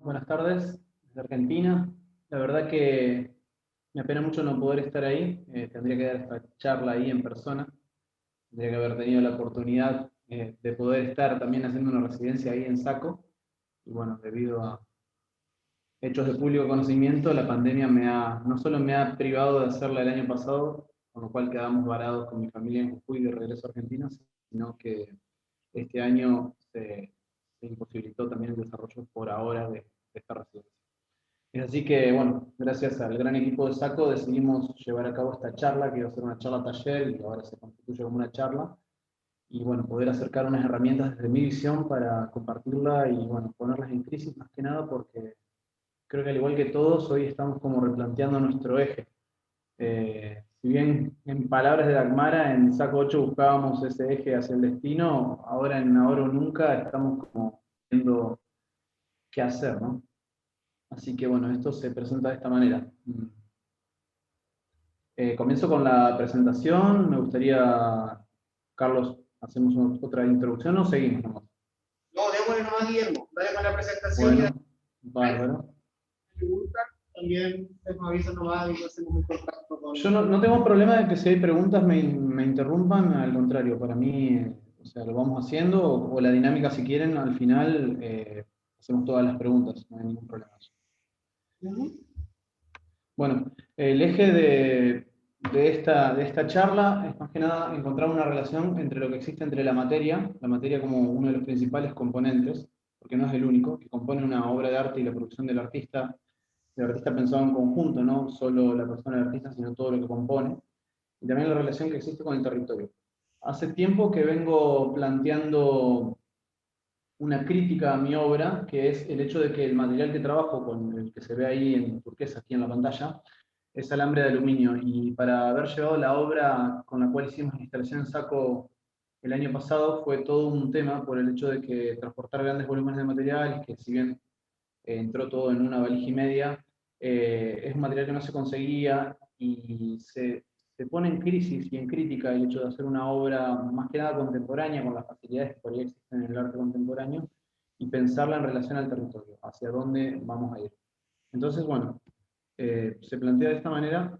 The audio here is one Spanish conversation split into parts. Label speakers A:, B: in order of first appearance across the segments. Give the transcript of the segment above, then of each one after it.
A: Buenas tardes, desde Argentina. La verdad que me apena mucho no poder estar ahí. Tendría que dar esta charla ahí en persona. Tendría que haber tenido la oportunidad de poder estar también haciendo una residencia ahí en Saco. Y bueno, debido a hechos de público conocimiento, la pandemia no solo me ha privado de hacerla el año pasado, con lo cual quedamos varados con mi familia en Jujuy de regreso a Argentina, sino que este año se imposibilitó también el desarrollo por ahora de esta residencia. Es así que, bueno, gracias al gran equipo de Saco decidimos llevar a cabo esta charla, que iba a ser una charla taller y ahora se constituye como una charla, y bueno, poder acercar unas herramientas desde mi visión para compartirla y bueno, ponerlas en crisis más que nada porque creo que al igual que todos, hoy estamos como replanteando nuestro eje. Si bien en palabras de Dagmara, en Saco 8 buscábamos ese eje hacia el destino, ahora en Ahora o Nunca estamos como viendo qué hacer, ¿no? Así que bueno, esto se presenta de esta manera. Comienzo con la presentación. Me gustaría, Carlos, hacemos otra introducción o seguimos nomás.
B: No, démosle nomás, Guillermo. Dale con la presentación y
A: Bueno, bárbaro.
B: también nos avisa nomás y hacemos un contacto con...
A: Yo no tengo problema de que si hay preguntas me interrumpan, al contrario, para mí, o sea, lo vamos haciendo, o la dinámica si quieren, al final hacemos todas las preguntas, no hay ningún problema. Bueno, el eje de esta charla es más que nada encontrar una relación entre lo que existe entre la materia como uno de los principales componentes, porque no es el único, que compone una obra de arte y la producción del artista pensado en conjunto, no solo la persona del artista, sino todo lo que compone, y también la relación que existe con el territorio. Hace tiempo que vengo planteando una crítica a mi obra, que es el hecho de que el material que trabajo, con el que se ve ahí en turquesa, aquí en la pantalla, es alambre de aluminio. Y para haber llevado la obra con la cual hicimos la instalación en Saco el año pasado, fue todo un tema por el hecho de que transportar grandes volúmenes de material, que si bien entró todo en una valija y media, es un material que no se conseguía y se pone en crisis y en crítica el hecho de hacer una obra más que nada contemporánea, con las facilidades que por ahí existen en el arte contemporáneo, y pensarla en relación al territorio, hacia dónde vamos a ir. Entonces, bueno, se plantea de esta manera,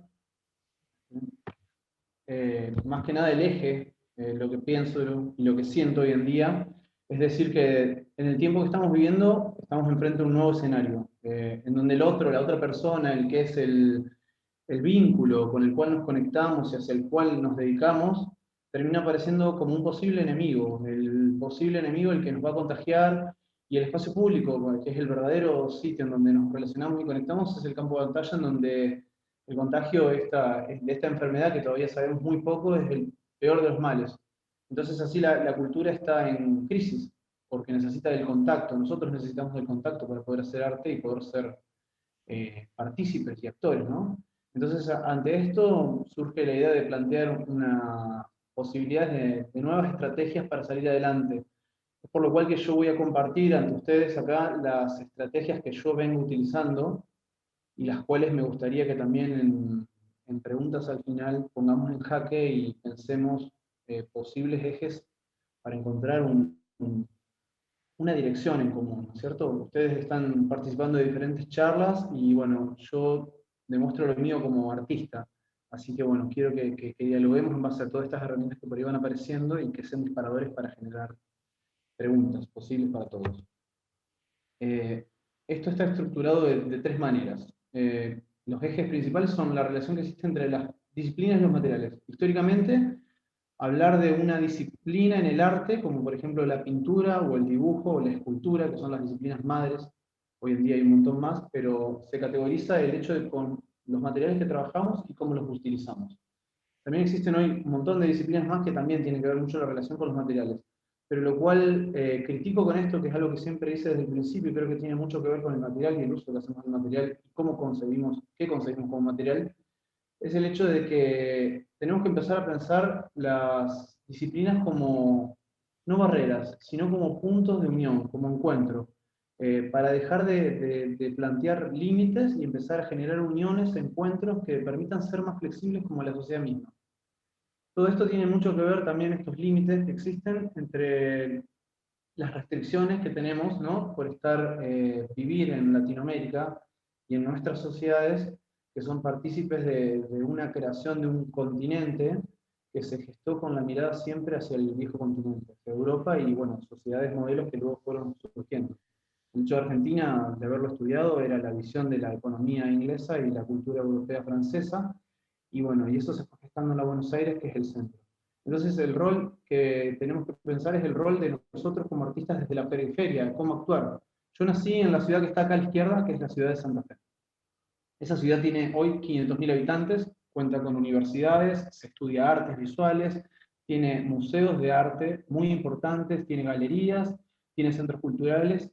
A: más que nada el eje, lo que pienso y lo que siento hoy en día, es decir, que en el tiempo que estamos viviendo, estamos enfrente de un nuevo escenario, en donde el otro, la otra persona, el que es el vínculo con el cual nos conectamos y hacia el cual nos dedicamos, termina apareciendo como un posible enemigo, el posible enemigo el que nos va a contagiar, y el espacio público, que es el verdadero sitio en donde nos relacionamos y conectamos, es el campo de batalla en donde el contagio de esta enfermedad, que todavía sabemos muy poco, es el peor de los males. Entonces así la cultura está en crisis, porque necesita del contacto. Nosotros necesitamos del contacto para poder hacer arte y poder ser partícipes y actores, ¿no? Entonces, ante esto surge la idea de plantear una posibilidad de nuevas estrategias para salir adelante. Es por lo cual que yo voy a compartir ante ustedes acá las estrategias que yo vengo utilizando y las cuales me gustaría que también en preguntas al final pongamos en jaque y pensemos posibles ejes para encontrar una dirección en común, ¿no es cierto? Ustedes están participando de diferentes charlas y bueno, yo demuestro lo mío como artista, así que bueno, quiero que dialoguemos en base a todas estas herramientas que por ahí van apareciendo y que sean disparadores para generar preguntas posibles para todos. Esto está estructurado de tres maneras. Los ejes principales son la relación que existe entre las disciplinas y los materiales. Históricamente, hablar de una disciplina en el arte, como por ejemplo la pintura o el dibujo o la escultura, que son las disciplinas madres, hoy en día hay un montón más, pero se categoriza el hecho de con los materiales que trabajamos y cómo los utilizamos. También existen hoy un montón de disciplinas más que también tienen que ver mucho la relación con los materiales. Pero lo cual critico con esto, que es algo que siempre hice desde el principio y creo que tiene mucho que ver con el material y el uso que hacemos del material y cómo concebimos, qué concebimos como material, es el hecho de que tenemos que empezar a pensar las disciplinas como no barreras, sino como puntos de unión, como encuentro, para dejar de plantear límites y empezar a generar uniones, encuentros que permitan ser más flexibles como la sociedad misma. Todo esto tiene mucho que ver también estos límites que existen entre las restricciones que tenemos, ¿no? Por vivir en Latinoamérica y en nuestras sociedades, que son partícipes de una creación de un continente que se gestó con la mirada siempre hacia el viejo continente, hacia Europa y, bueno, sociedades modelos que luego fueron surgiendo. El hecho de Argentina, de haberlo estudiado, era la visión de la economía inglesa y la cultura europea francesa, y bueno, y eso se fue gestando en la Buenos Aires, que es el centro. Entonces el rol que tenemos que pensar es el rol de nosotros como artistas desde la periferia, cómo actuar. Yo nací en la ciudad que está acá a la izquierda, que es la ciudad de Santa Fe. Esa ciudad tiene hoy 500.000 habitantes, cuenta con universidades, se estudia artes visuales, tiene museos de arte muy importantes, tiene galerías, tiene centros culturales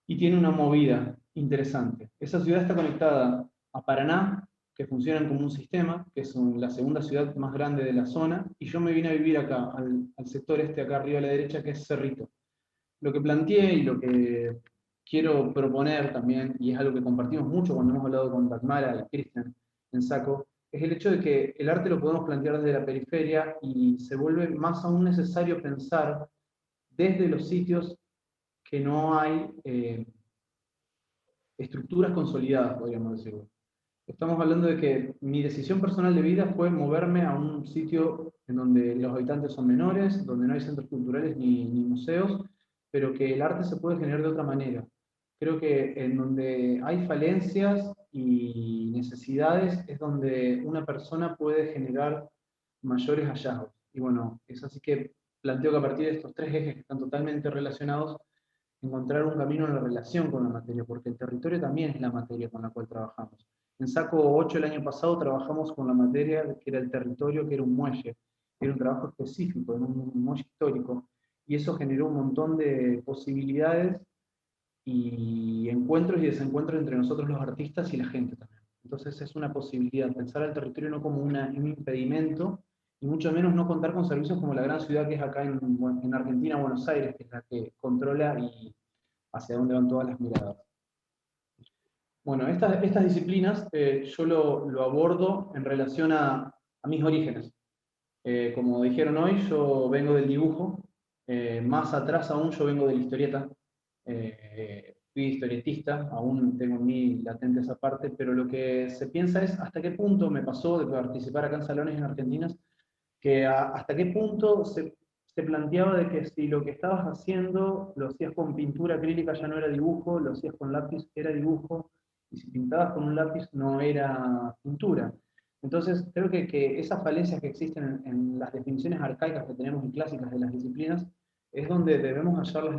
A: y tiene una movida interesante. Esa ciudad está conectada a Paraná, que funcionan como un sistema, que es la segunda ciudad más grande de la zona, y yo me vine a vivir acá, al sector acá arriba a la derecha, que es Cerrito. Lo que planteé y lo que quiero proponer también, y es algo que compartimos mucho cuando hemos hablado con Dagmara y Cristian en Saco, es el hecho de que el arte lo podemos plantear desde la periferia y se vuelve más aún necesario pensar desde los sitios que no hay estructuras consolidadas, podríamos decirlo. Estamos hablando de que mi decisión personal de vida fue moverme a un sitio en donde los habitantes son menores, donde no hay centros culturales ni museos, pero que el arte se puede generar de otra manera. Creo que en donde hay falencias y necesidades es donde una persona puede generar mayores hallazgos. Y bueno, es así que planteo que a partir de estos tres ejes que están totalmente relacionados, encontrar un camino en la relación con la materia, porque el territorio también es la materia con la cual trabajamos. En Saco 8 el año pasado trabajamos con la materia que era el territorio, que era un muelle, que era un trabajo específico, en un muelle histórico, y eso generó un montón de posibilidades y encuentros y desencuentros entre nosotros los artistas y la gente también. Entonces es una posibilidad, pensar al territorio no como un impedimento, y mucho menos no contar con servicios como la gran ciudad que es acá en Argentina, Buenos Aires, que es la que controla y hacia dónde van todas las miradas. Bueno, estas disciplinas yo lo abordo en relación a mis orígenes. Como dijeron hoy, yo vengo del dibujo, más atrás aún yo vengo de la historieta. Fui historietista, aún tengo en mí latente esa parte, pero lo que se piensa es hasta qué punto me pasó de participar acá en salones en Argentina, que hasta qué punto se planteaba de que si lo que estabas haciendo lo hacías con pintura acrílica ya no era dibujo, lo hacías con lápiz era dibujo, y si pintabas con un lápiz no era pintura. Entonces, creo que esas falencias que existen en las definiciones arcaicas que tenemos y clásicas de las disciplinas, es donde debemos hallar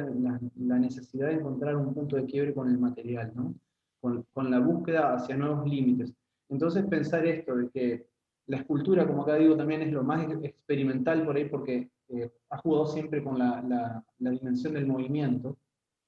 A: la necesidad de encontrar un punto de quiebre con el material, ¿no? Con la búsqueda hacia nuevos límites. Entonces, pensar esto de que la escultura, como acá digo, también es lo más experimental por ahí porque ha jugado siempre con la dimensión del movimiento,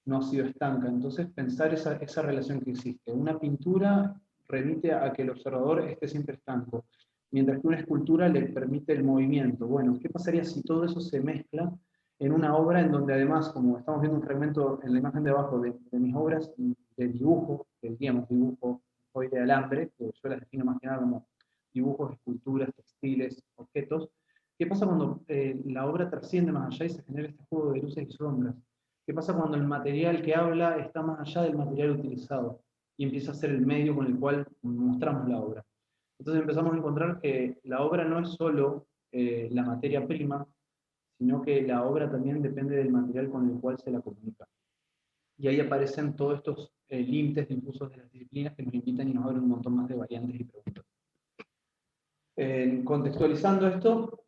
A: no ha sido estanca. Entonces, pensar esa relación que existe. Una pintura remite a que el observador esté siempre estanco, mientras que una escultura le permite el movimiento. Bueno, ¿qué pasaría si todo eso se mezcla en una obra en donde además, como estamos viendo un fragmento en la imagen de abajo de mis obras de dibujo, que diríamos dibujo hoy de alambre, que yo las defino más que nada como dibujos, esculturas, textiles, objetos? ¿Qué pasa cuando la obra trasciende más allá y se genera este juego de luces y sombras? ¿Qué pasa cuando el material que habla está más allá del material utilizado y empieza a ser el medio con el cual mostramos la obra? Entonces empezamos a encontrar que la obra no es solo la materia prima, sino que la obra también depende del material con el cual se la comunica. Y ahí aparecen todos estos límites difusos de las disciplinas que nos invitan y nos abren un montón más de variantes y preguntas. Contextualizando esto,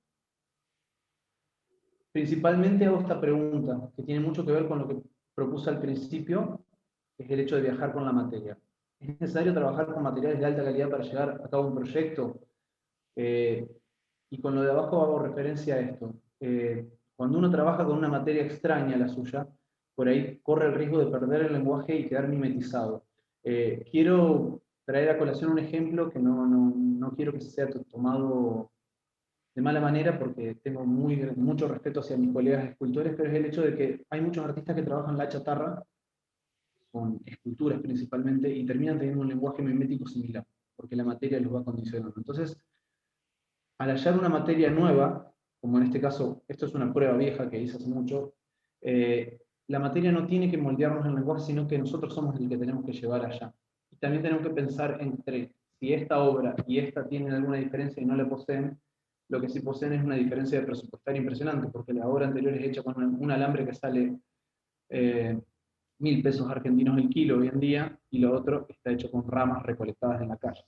A: principalmente hago esta pregunta, que tiene mucho que ver con lo que propuse al principio, que es el hecho de viajar con la materia. ¿Es necesario trabajar con materiales de alta calidad para llevar a cabo un proyecto? Y con lo de abajo hago referencia a esto. Cuando uno trabaja con una materia extraña a la suya, por ahí corre el riesgo de perder el lenguaje y quedar mimetizado. Quiero traer a colación un ejemplo que no quiero que sea tomado de mala manera porque tengo mucho respeto hacia mis colegas escultores, pero es el hecho de que hay muchos artistas que trabajan la chatarra, con esculturas principalmente, y terminan teniendo un lenguaje mimético similar, porque la materia los va condicionando. Entonces, al hallar una materia nueva, como en este caso, esto es una prueba vieja que hice hace mucho, La materia no tiene que moldearnos el lenguaje, sino que nosotros somos el que tenemos que llevar allá. Y también tenemos que pensar entre si esta obra y esta tienen alguna diferencia y no la poseen. Lo que sí poseen es una diferencia de presupuestaria impresionante, porque la obra anterior es hecha con un alambre que sale 1.000 pesos argentinos el kilo hoy en día, y lo otro está hecho con ramas recolectadas en la calle.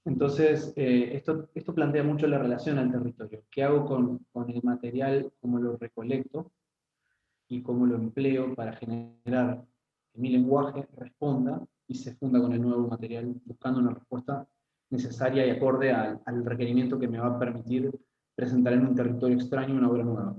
A: Entonces, esto plantea mucho la relación al territorio. ¿Qué hago con el material, cómo lo recolecto y cómo lo empleo para generar que mi lenguaje responda y se funda con el nuevo material, buscando una respuesta necesaria y acorde al requerimiento que me va a permitir presentar en un territorio extraño una obra nueva?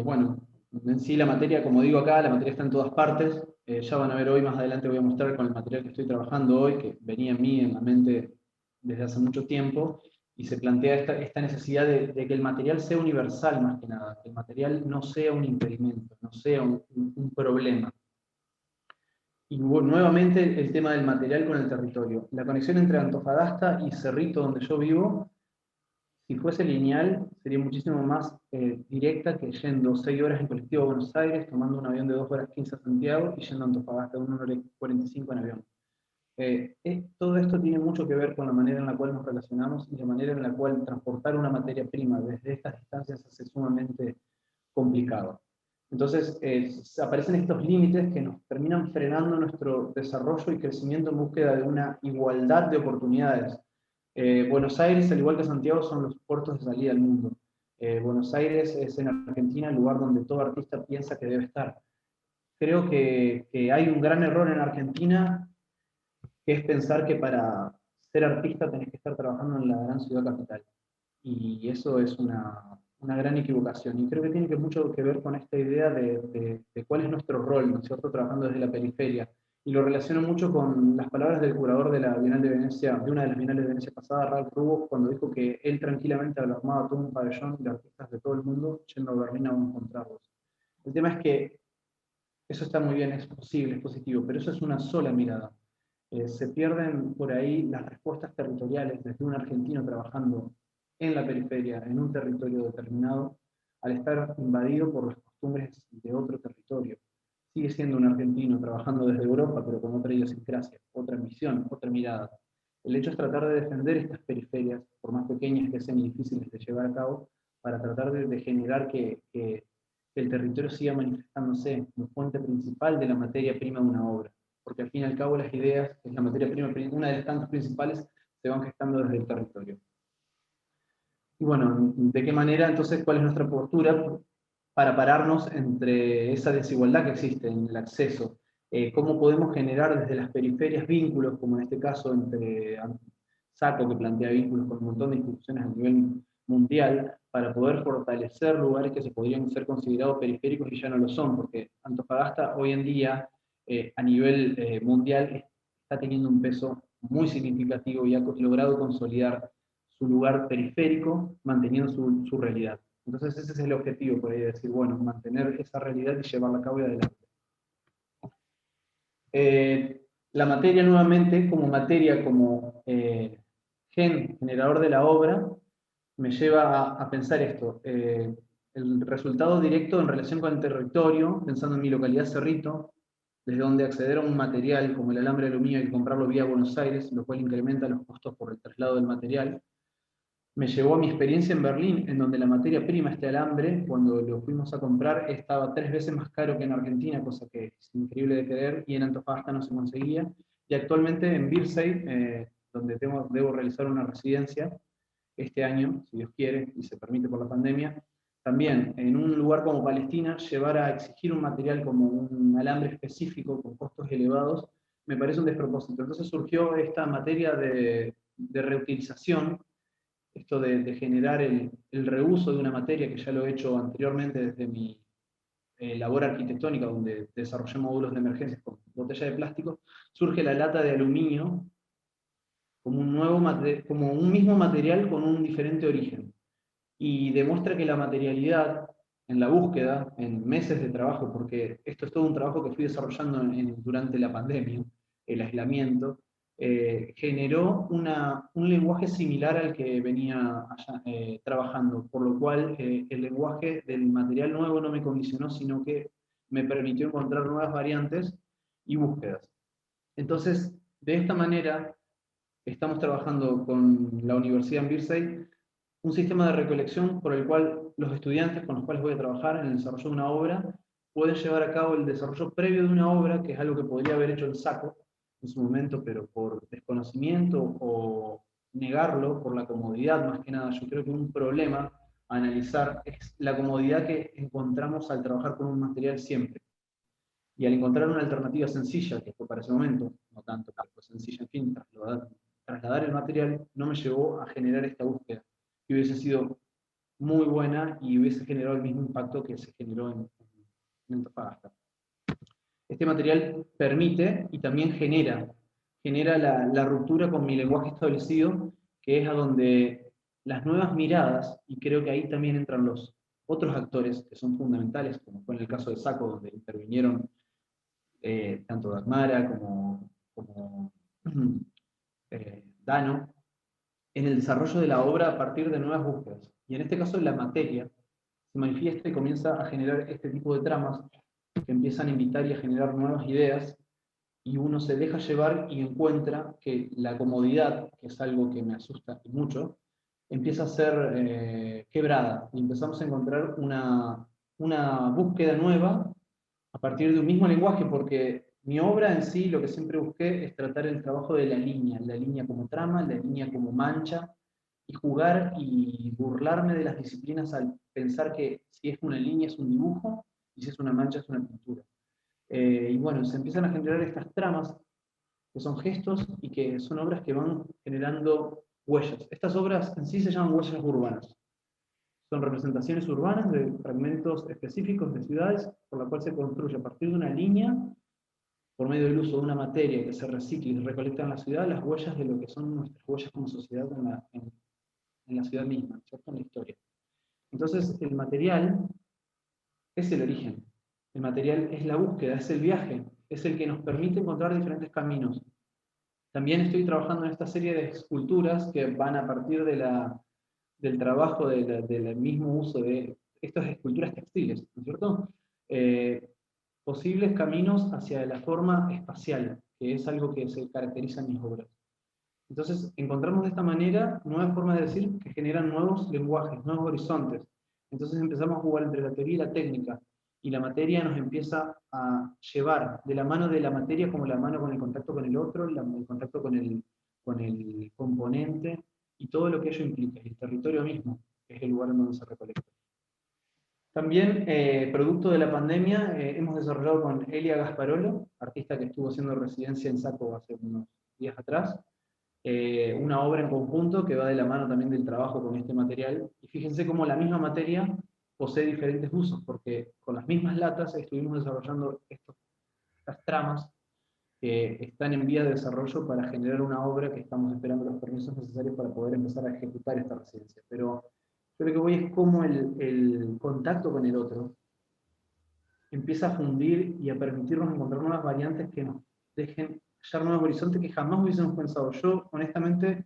A: Bueno, en sí la materia, como digo acá, la materia está en todas partes. Ya van a ver hoy, más adelante voy a mostrar con el material que estoy trabajando hoy, que venía en mí en la mente desde hace mucho tiempo, y se plantea esta necesidad de que el material sea universal más que nada, que el material no sea un impedimento, no sea un problema. Y nuevamente el tema del material con el territorio. La conexión entre Antofagasta y Cerrito, donde yo vivo, si fuese lineal, sería muchísimo más directa que yendo 6 horas en colectivo a Buenos Aires, tomando un avión de 2 horas 15 a Santiago y yendo a Antofagasta 1 hora y 45 en avión. Todo esto tiene mucho que ver con la manera en la cual nos relacionamos y la manera en la cual transportar una materia prima desde estas distancias hace sumamente complicado. Entonces, aparecen estos límites que nos terminan frenando nuestro desarrollo y crecimiento en búsqueda de una igualdad de oportunidades. Buenos Aires, al igual que Santiago, son los puertos de salida al mundo. Buenos Aires es en Argentina el lugar donde todo artista piensa que debe estar. Creo que hay un gran error en Argentina, que es pensar que para ser artista tenés que estar trabajando en la gran ciudad capital. Y eso es una gran equivocación. Y creo que tiene mucho que ver con esta idea de cuál es nuestro rol, ¿no es cierto?, trabajando desde la periferia. Y lo relaciono mucho con las palabras del curador de la Bienal de Venecia, de una de las Bienales de Venecia pasada, Ralph Rubos, cuando dijo que él tranquilamente armaba todo un pabellón de artistas de todo el mundo yendo a Berlín a encontrarlos. El tema es que eso está muy bien, es posible, es positivo, pero eso es una sola mirada. Se pierden por ahí las respuestas territoriales desde un argentino trabajando en la periferia, en un territorio determinado, al estar invadido por las costumbres de otro territorio. Sigue siendo un argentino trabajando desde Europa, pero con otra idiosincrasia, otra misión, otra mirada. El hecho es tratar de defender estas periferias, por más pequeñas que sean y difíciles de llevar a cabo, para tratar de generar que el territorio siga manifestándose como fuente principal de la materia prima de una obra, porque al fin y al cabo las ideas, que es la materia prima, una de las tantas principales, se van gestando desde el territorio. Y bueno, ¿de qué manera entonces cuál es nuestra postura para pararnos entre esa desigualdad que existe en el acceso? ¿Cómo podemos generar desde las periferias vínculos, como en este caso entre SACO, que plantea vínculos con un montón de instituciones a nivel mundial, para poder fortalecer lugares que se podrían ser considerados periféricos y ya no lo son? Porque Antofagasta hoy en día, a nivel mundial, está teniendo un peso muy significativo y ha logrado consolidar su lugar periférico, manteniendo su realidad. Entonces ese es el objetivo, por ahí, decir, bueno, mantener esa realidad y llevarla a cabo y adelante. La materia nuevamente, como materia, como generador de la obra, me lleva a pensar esto. El resultado directo en relación con el territorio, pensando en mi localidad Cerrito, desde donde acceder a un material como el alambre de aluminio hay que comprarlo vía Buenos Aires, lo cual incrementa los costos por el traslado del material. Me llevó a mi experiencia en Berlín, en donde la materia prima, este alambre, cuando lo fuimos a comprar, estaba 3 veces más caro que en Argentina, cosa que es increíble de creer, y en Antofagasta no se conseguía. Y actualmente en Birsey, donde debo realizar una residencia este año, si Dios quiere, y se permite por la pandemia, también en un lugar como Palestina, llevar a exigir un material como un alambre específico con costos elevados, me parece un despropósito. Entonces surgió esta materia de reutilización, esto de generar el reuso de una materia, que ya lo he hecho anteriormente desde mi labor arquitectónica, donde desarrollé módulos de emergencia con botella de plástico. Surge la lata de aluminio como como un mismo material con un diferente origen. Y demuestra que la materialidad, en la búsqueda, en meses de trabajo, porque esto es todo un trabajo que fui desarrollando durante la pandemia, el aislamiento, generó un lenguaje similar al que venía trabajando, por lo cual el lenguaje del material nuevo no me condicionó, sino que me permitió encontrar nuevas variantes y búsquedas. Entonces, de esta manera, estamos trabajando con la Universidad en Birsey un sistema de recolección por el cual los estudiantes con los cuales voy a trabajar en el desarrollo de una obra pueden llevar a cabo el desarrollo previo de una obra, que es algo que podría haber hecho el SACO en su momento, pero por desconocimiento o negarlo, por la comodidad más que nada. Yo creo que un problema a analizar es la comodidad que encontramos al trabajar con un material siempre. Y al encontrar una alternativa sencilla, que fue para ese momento, no tanto, pero fue sencilla, en fin, trasladar el material, no me llevó a generar esta búsqueda, que hubiese sido muy buena y hubiese generado el mismo impacto que se generó en Antofagasta. Este material permite y también genera la ruptura con mi lenguaje establecido, que es a donde las nuevas miradas, y creo que ahí también entran los otros actores que son fundamentales, como fue en el caso de Saco, donde intervinieron tanto Dagmara como Dano, en el desarrollo de la obra a partir de nuevas búsquedas. Y en este caso la materia se manifiesta y comienza a generar este tipo de tramas que empiezan a invitar y a generar nuevas ideas, y uno se deja llevar y encuentra que la comodidad, que es algo que me asusta mucho, empieza a ser quebrada, y empezamos a encontrar una búsqueda nueva a partir de un mismo lenguaje, porque mi obra en sí, lo que siempre busqué es tratar el trabajo de la línea como trama, la línea como mancha, y jugar y burlarme de las disciplinas al pensar que si es una línea es un dibujo, y si es una mancha es una pintura. Y bueno, se empiezan a generar estas tramas, que son gestos y que son obras que van generando huellas. Estas obras en sí se llaman huellas urbanas. Son representaciones urbanas de fragmentos específicos de ciudades, por la cual se construye a partir de una línea, por medio del uso de una materia que se recicla y recolecta en la ciudad, las huellas de lo que son nuestras huellas como sociedad en la ciudad misma, ¿cierto? En la historia. Entonces, el material es el origen. El material es la búsqueda, es el viaje, es el que nos permite encontrar diferentes caminos. También estoy trabajando en esta serie de esculturas que van a partir del trabajo del mismo uso de estas esculturas textiles, ¿no es cierto? Posibles caminos hacia la forma espacial, que es algo que se caracteriza en mis obras. Entonces, encontramos de esta manera nuevas formas de decir que generan nuevos lenguajes, nuevos horizontes. Entonces empezamos a jugar entre la teoría y la técnica, y la materia nos empieza a llevar de la mano de la materia como la mano con el contacto con el otro, el contacto con el componente, y todo lo que ello implica, el territorio mismo, que es el lugar en donde se recolecta. También, producto de la pandemia, hemos desarrollado con Elia Gasparolo, artista que estuvo haciendo residencia en Saco hace unos días atrás, una obra en conjunto que va de la mano también del trabajo con este material. Y fíjense cómo la misma materia posee diferentes usos, porque con las mismas latas estuvimos desarrollando estas tramas que están en vía de desarrollo para generar una obra que estamos esperando los permisos necesarios para poder empezar a ejecutar esta residencia. Pero yo lo que voy es cómo el contacto con el otro empieza a fundir y a permitirnos encontrar nuevas variantes que nos dejen hallar nuevos horizontes que jamás hubiésemos pensado. Yo, honestamente,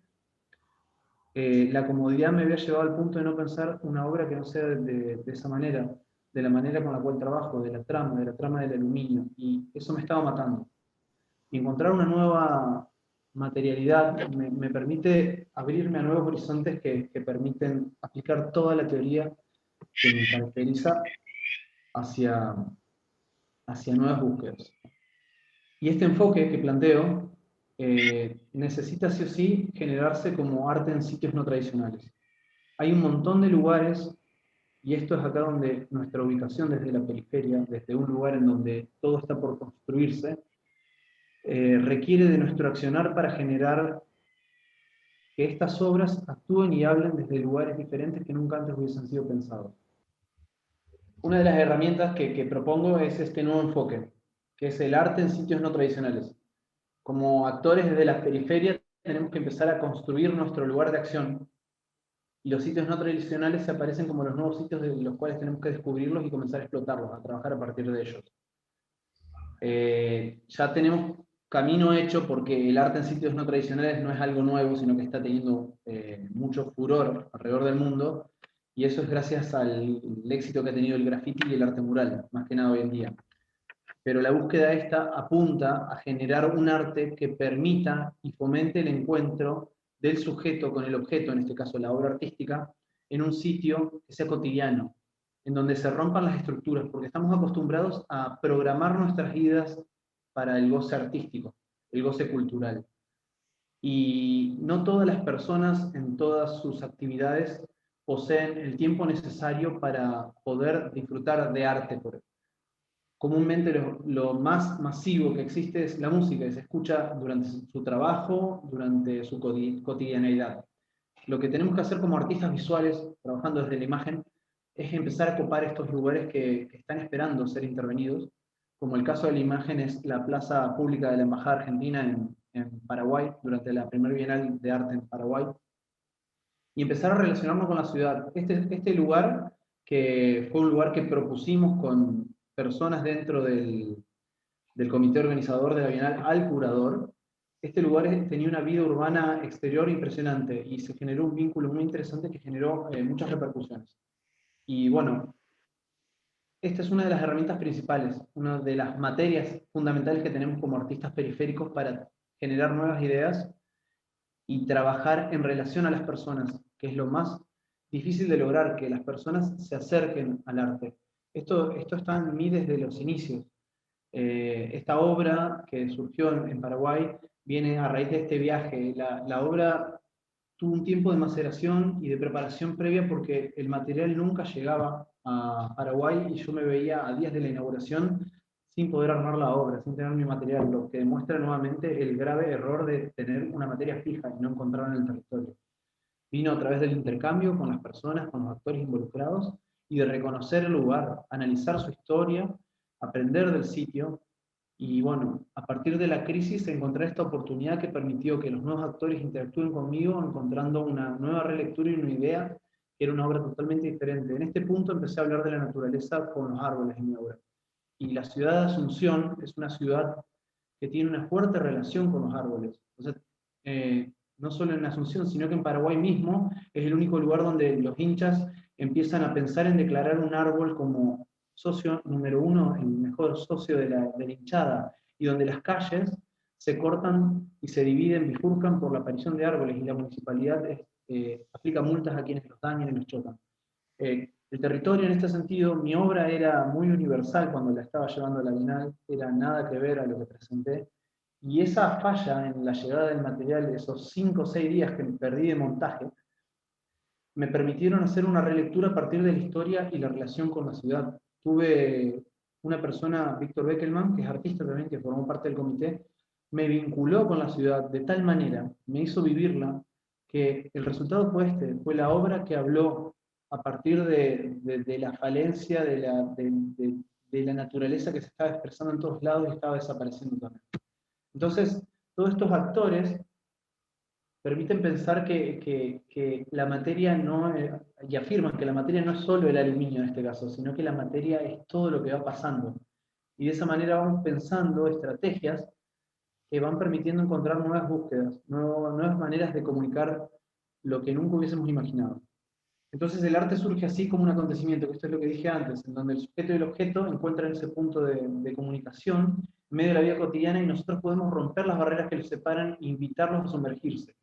A: la comodidad me había llevado al punto de no pensar una obra que no sea de esa manera, de la manera con la cual trabajo, de la trama del aluminio, y eso me estaba matando. Y encontrar una nueva materialidad me permite abrirme a nuevos horizontes que permiten aplicar toda la teoría que me caracteriza hacia nuevas búsquedas. Y este enfoque que planteo necesita sí o sí generarse como arte en sitios no tradicionales. Hay un montón de lugares, y esto es acá donde nuestra ubicación desde la periferia, desde un lugar en donde todo está por construirse, requiere de nuestro accionar para generar que estas obras actúen y hablen desde lugares diferentes que nunca antes hubiesen sido pensados. Una de las herramientas que propongo es este nuevo enfoque, que es el arte en sitios no tradicionales. Como actores desde la periferia tenemos que empezar a construir nuestro lugar de acción, y los sitios no tradicionales se aparecen como los nuevos sitios de los cuales tenemos que descubrirlos y comenzar a explotarlos, a trabajar a partir de ellos. Ya tenemos camino hecho porque el arte en sitios no tradicionales no es algo nuevo, sino que está teniendo mucho furor alrededor del mundo, y eso es gracias al éxito que ha tenido el graffiti y el arte mural, más que nada hoy en día. Pero la búsqueda esta apunta a generar un arte que permita y fomente el encuentro del sujeto con el objeto, en este caso la obra artística, en un sitio que sea cotidiano, en donde se rompan las estructuras, porque estamos acostumbrados a programar nuestras vidas para el goce artístico, el goce cultural. Y no todas las personas en todas sus actividades poseen el tiempo necesario para poder disfrutar de arte. Comúnmente lo más masivo que existe es la música, que se escucha durante su trabajo, durante su cotidianeidad. Lo que tenemos que hacer como artistas visuales, trabajando desde la imagen, es empezar a copar estos lugares que están esperando ser intervenidos, como el caso de la imagen es la plaza pública de la Embajada Argentina en Paraguay, durante la primera Bienal de Arte en Paraguay, y empezar a relacionarnos con la ciudad. Este lugar, que fue un lugar que propusimos con personas dentro del comité organizador de la Bienal al curador, este lugar tenía una vida urbana exterior impresionante y se generó un vínculo muy interesante que generó muchas repercusiones. Y bueno, esta es una de las herramientas principales, una de las materias fundamentales que tenemos como artistas periféricos para generar nuevas ideas y trabajar en relación a las personas, que es lo más difícil de lograr, que las personas se acerquen al arte. Esto está en mí desde los inicios. Esta obra que surgió en Paraguay viene a raíz de este viaje. La obra tuvo un tiempo de maceración y de preparación previa porque el material nunca llegaba a Paraguay y yo me veía a días de la inauguración sin poder armar la obra, sin tener mi material, lo que demuestra nuevamente el grave error de tener una materia fija y no encontrarla en el territorio. Vino a través del intercambio con las personas, con los actores involucrados y de reconocer el lugar, analizar su historia, aprender del sitio y bueno, a partir de la crisis encontré esta oportunidad que permitió que los nuevos actores interactúen conmigo encontrando una nueva relectura y una idea que era una obra totalmente diferente. En este punto empecé a hablar de la naturaleza con los árboles en mi obra. Y la ciudad de Asunción es una ciudad que tiene una fuerte relación con los árboles. O sea, no solo en Asunción, sino que en Paraguay mismo es el único lugar donde los hinchas empiezan a pensar en declarar un árbol como socio número uno, el mejor socio de la hinchada, y donde las calles se cortan y se dividen, bifurcan por la aparición de árboles, y la municipalidad aplica multas a quienes los dañan y los chocan. El territorio en este sentido, mi obra era muy universal cuando la estaba llevando a la Bienal, era nada que ver a lo que presenté, y esa falla en la llegada del material, esos 5 o 6 días que me perdí de montaje, me permitieron hacer una relectura a partir de la historia y la relación con la ciudad. Tuve una persona, Víctor Beckelman, que es artista también, que formó parte del comité, me vinculó con la ciudad de tal manera, me hizo vivirla, que el resultado fue fue la obra que habló a partir de la falencia de la naturaleza que se estaba expresando en todos lados y estaba desapareciendo también. Entonces, todos estos actores permiten pensar que la materia no, y afirman que la materia no es solo el aluminio en este caso, sino que la materia es todo lo que va pasando. Y de esa manera vamos pensando estrategias que van permitiendo encontrar nuevas búsquedas, nuevas maneras de comunicar lo que nunca hubiésemos imaginado. Entonces el arte surge así como un acontecimiento, que esto es lo que dije antes, en donde el sujeto y el objeto encuentran ese punto de comunicación en medio de la vida cotidiana y nosotros podemos romper las barreras que los separan e invitarlos a sumergirse.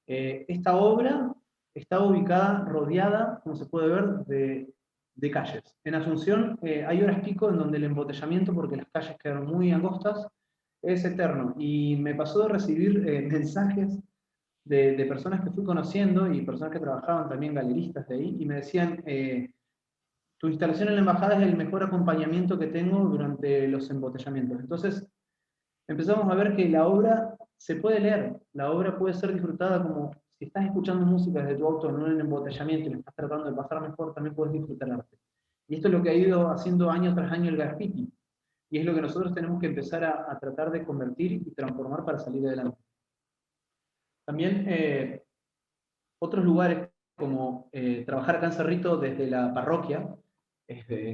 A: Esta obra está ubicada, rodeada, como se puede ver, de calles. En Asunción hay horas pico en donde el embotellamiento, porque las calles quedaron muy angostas, es eterno. Y me pasó de recibir mensajes de personas que fui conociendo y personas que trabajaban también, galeristas de ahí, y me decían, tu instalación en la embajada es el mejor acompañamiento que tengo durante los embotellamientos. Entonces, empezamos a ver que la obra se puede leer, la obra puede ser disfrutada como si estás escuchando música desde tu auto en un embotellamiento y le estás tratando de pasar mejor, también puedes disfrutar arte. Y esto es lo que ha ido haciendo año tras año el graffiti, y es lo que nosotros tenemos que empezar a tratar de convertir y transformar para salir adelante. También otros lugares como trabajar acá en Cerrito desde la parroquia,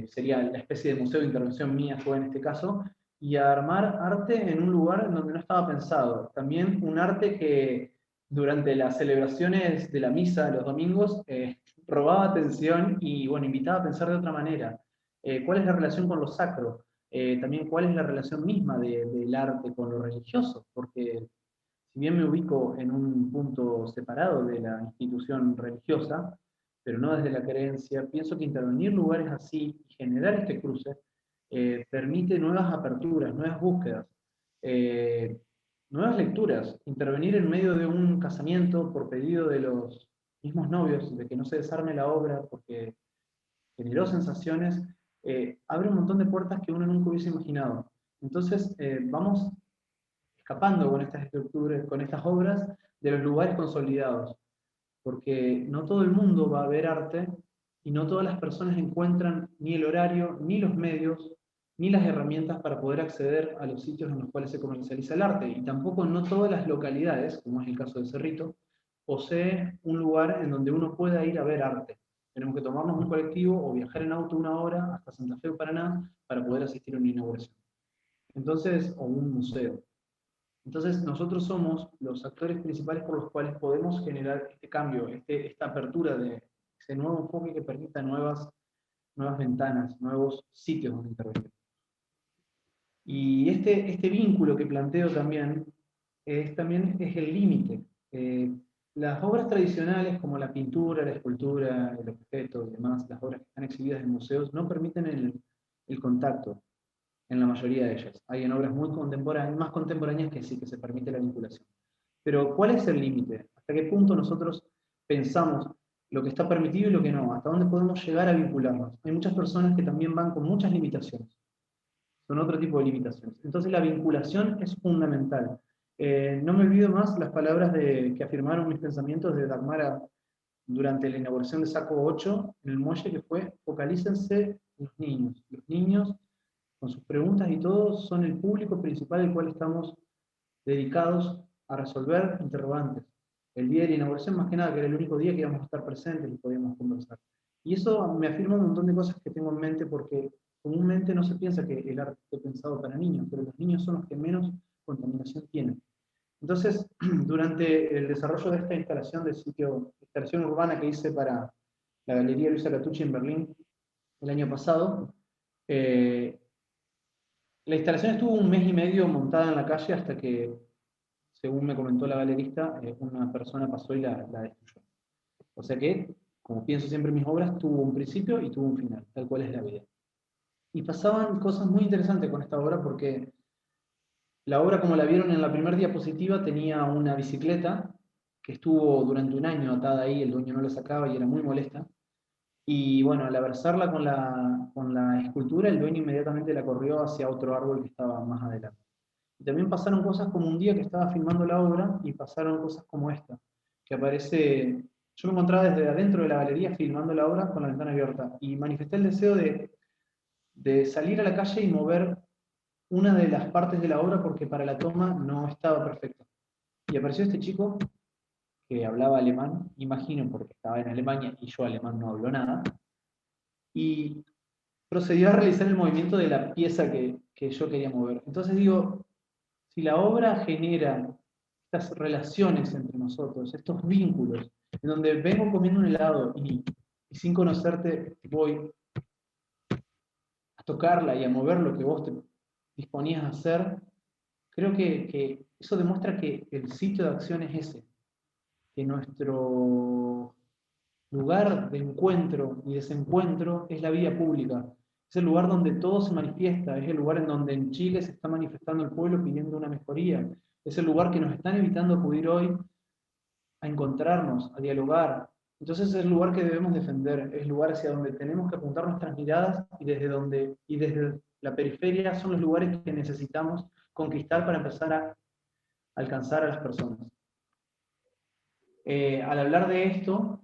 A: sería la especie de museo de intervención mía fue en este caso, y a armar arte en un lugar en donde no estaba pensado. También un arte que durante las celebraciones de la misa los domingos robaba atención y bueno, invitaba a pensar de otra manera. ¿Cuál es la relación con lo sacro? También cuál es la relación misma del arte con lo religioso, porque si bien me ubico en un punto separado de la institución religiosa, pero no desde la creencia, pienso que intervenir lugares así y generar este cruce permite nuevas aperturas, nuevas búsquedas, eh, nuevas lecturas. Intervenir en medio de un casamiento por pedido de los mismos novios, de que no se desarme la obra porque generó sensaciones, abre un montón de puertas que uno nunca hubiese imaginado. Entonces, vamos escapando con estas estructuras, con estas obras, de los lugares consolidados, porque no todo el mundo va a ver arte y no todas las personas encuentran ni el horario, ni los medios, ni las herramientas para poder acceder a los sitios en los cuales se comercializa el arte, y tampoco no todas las localidades, como es el caso de Cerrito, posee un lugar en donde uno pueda ir a ver arte. Tenemos que tomarnos un colectivo o viajar en auto 1 hora hasta Santa Fe o Paraná para poder asistir a una inauguración. Entonces, o un museo. Entonces, nosotros somos los actores principales por los cuales podemos generar este cambio, esta apertura de ese nuevo enfoque que permita nuevas ventanas, nuevos sitios donde intervenir. Y este vínculo que planteo también es el límite. Las obras tradicionales como la pintura, la escultura, el objeto y demás, las obras que están exhibidas en museos, no permiten el contacto en la mayoría de ellas. Hay en obras muy contemporáneas, más contemporáneas que sí, que se permite la vinculación. Pero ¿cuál es el límite? ¿Hasta qué punto nosotros pensamos lo que está permitido y lo que no? ¿Hasta dónde podemos llegar a vincularnos? Hay muchas personas que también van con muchas limitaciones. Son otro tipo de limitaciones. Entonces la vinculación es fundamental. No me olvido más las palabras que afirmaron mis pensamientos de Dagmara durante la inauguración de Saco 8 en el muelle, que fue: focalícense en los niños. Los niños, con sus preguntas y todo, son el público principal al cual estamos dedicados a resolver interrogantes. El día de la inauguración, más que nada, que era el único día que íbamos a estar presentes y podíamos conversar. Y eso me afirma un montón de cosas que tengo en mente, porque comúnmente no se piensa que el arte esté pensado para niños, pero los niños son los que menos contaminación tienen. Entonces, durante el desarrollo de esta instalación urbana que hice para la Galería Luisa Catucci en Berlín el año pasado, la instalación estuvo 1 mes y medio montada en la calle hasta que, según me comentó la galerista, una persona pasó y la destruyó. O sea que, como pienso siempre en mis obras, tuvo un principio y tuvo un final, tal cual es la vida. Y pasaban cosas muy interesantes con esta obra, porque la obra, como la vieron en la primera diapositiva, tenía una bicicleta que estuvo durante 1 año atada ahí, el dueño no la sacaba y era muy molesta. Y bueno, al abrazarla con la escultura, el dueño inmediatamente la corrió hacia otro árbol que estaba más adelante. Y también pasaron cosas como un día que estaba filmando la obra y pasaron cosas como esta, que aparece. Yo me encontraba desde adentro de la galería filmando la obra con la ventana abierta y manifesté el deseo de salir a la calle y mover una de las partes de la obra porque para la toma no estaba perfecta. Y apareció este chico que hablaba alemán, imagino porque estaba en Alemania y yo alemán no hablo nada, y procedió a realizar el movimiento de la pieza que yo quería mover. Entonces digo, si la obra genera estas relaciones entre nosotros, estos vínculos, en donde vengo comiendo un helado y sin conocerte voy a tocarla y a mover lo que vos te disponías a hacer, creo que eso demuestra que el sitio de acción es ese, que nuestro lugar de encuentro y desencuentro es la vía pública. Es el lugar donde todo se manifiesta, es el lugar en donde en Chile se está manifestando el pueblo pidiendo una mejoría, es el lugar que nos están evitando acudir hoy a encontrarnos, a dialogar. Entonces es el lugar que debemos defender, es el lugar hacia donde tenemos que apuntar nuestras miradas y desde la periferia son los lugares que necesitamos conquistar para empezar a alcanzar a las personas. Al hablar de esto,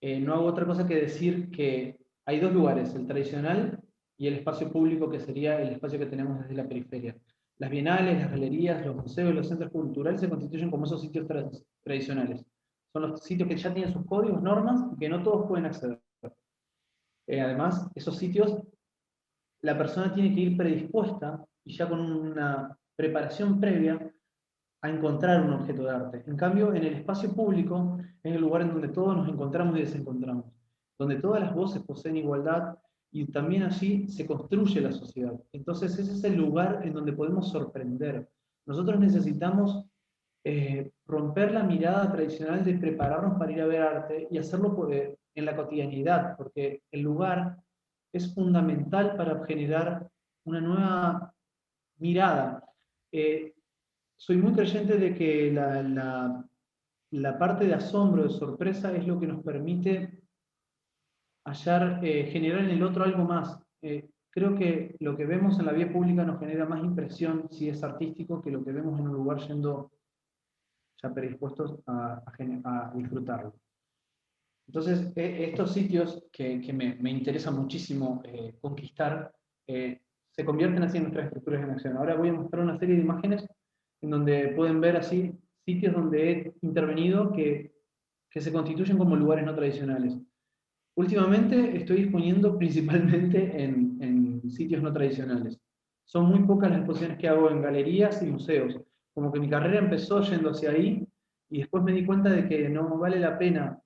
A: no hago otra cosa que decir que hay dos lugares, el tradicional y el espacio público, que sería el espacio que tenemos desde la periferia. Las bienales, las galerías, los museos y los centros culturales se constituyen como esos sitios tradicionales. Son los sitios que ya tienen sus códigos, normas, y que no todos pueden acceder. Además, esos sitios, la persona tiene que ir predispuesta y ya con una preparación previa a encontrar un objeto de arte. En cambio, en el espacio público es el lugar en donde todos nos encontramos y desencontramos, donde todas las voces poseen igualdad y también allí se construye la sociedad. Entonces ese es el lugar en donde podemos sorprender. Nosotros necesitamos romper la mirada tradicional de prepararnos para ir a ver arte y hacerlo en la cotidianidad, porque el lugar es fundamental para generar una nueva mirada. Eh, Soy muy creyente de que la parte de asombro, de sorpresa, es lo que nos permite hallar, generar en el otro algo más. Creo que lo que vemos en la vía pública nos genera más impresión si es artístico que lo que vemos en un lugar yendo ya predispuestos a disfrutarlo. Entonces, estos sitios que me interesa muchísimo conquistar, se convierten así en nuestras estructuras en acción. Ahora voy a mostrar una serie de imágenes en donde pueden ver así sitios donde he intervenido que se constituyen como lugares no tradicionales. Últimamente estoy disponiendo principalmente en sitios no tradicionales. Son muy pocas las exposiciones que hago en galerías y museos. Como que mi carrera empezó yendo hacia ahí y después me di cuenta de que no vale la pena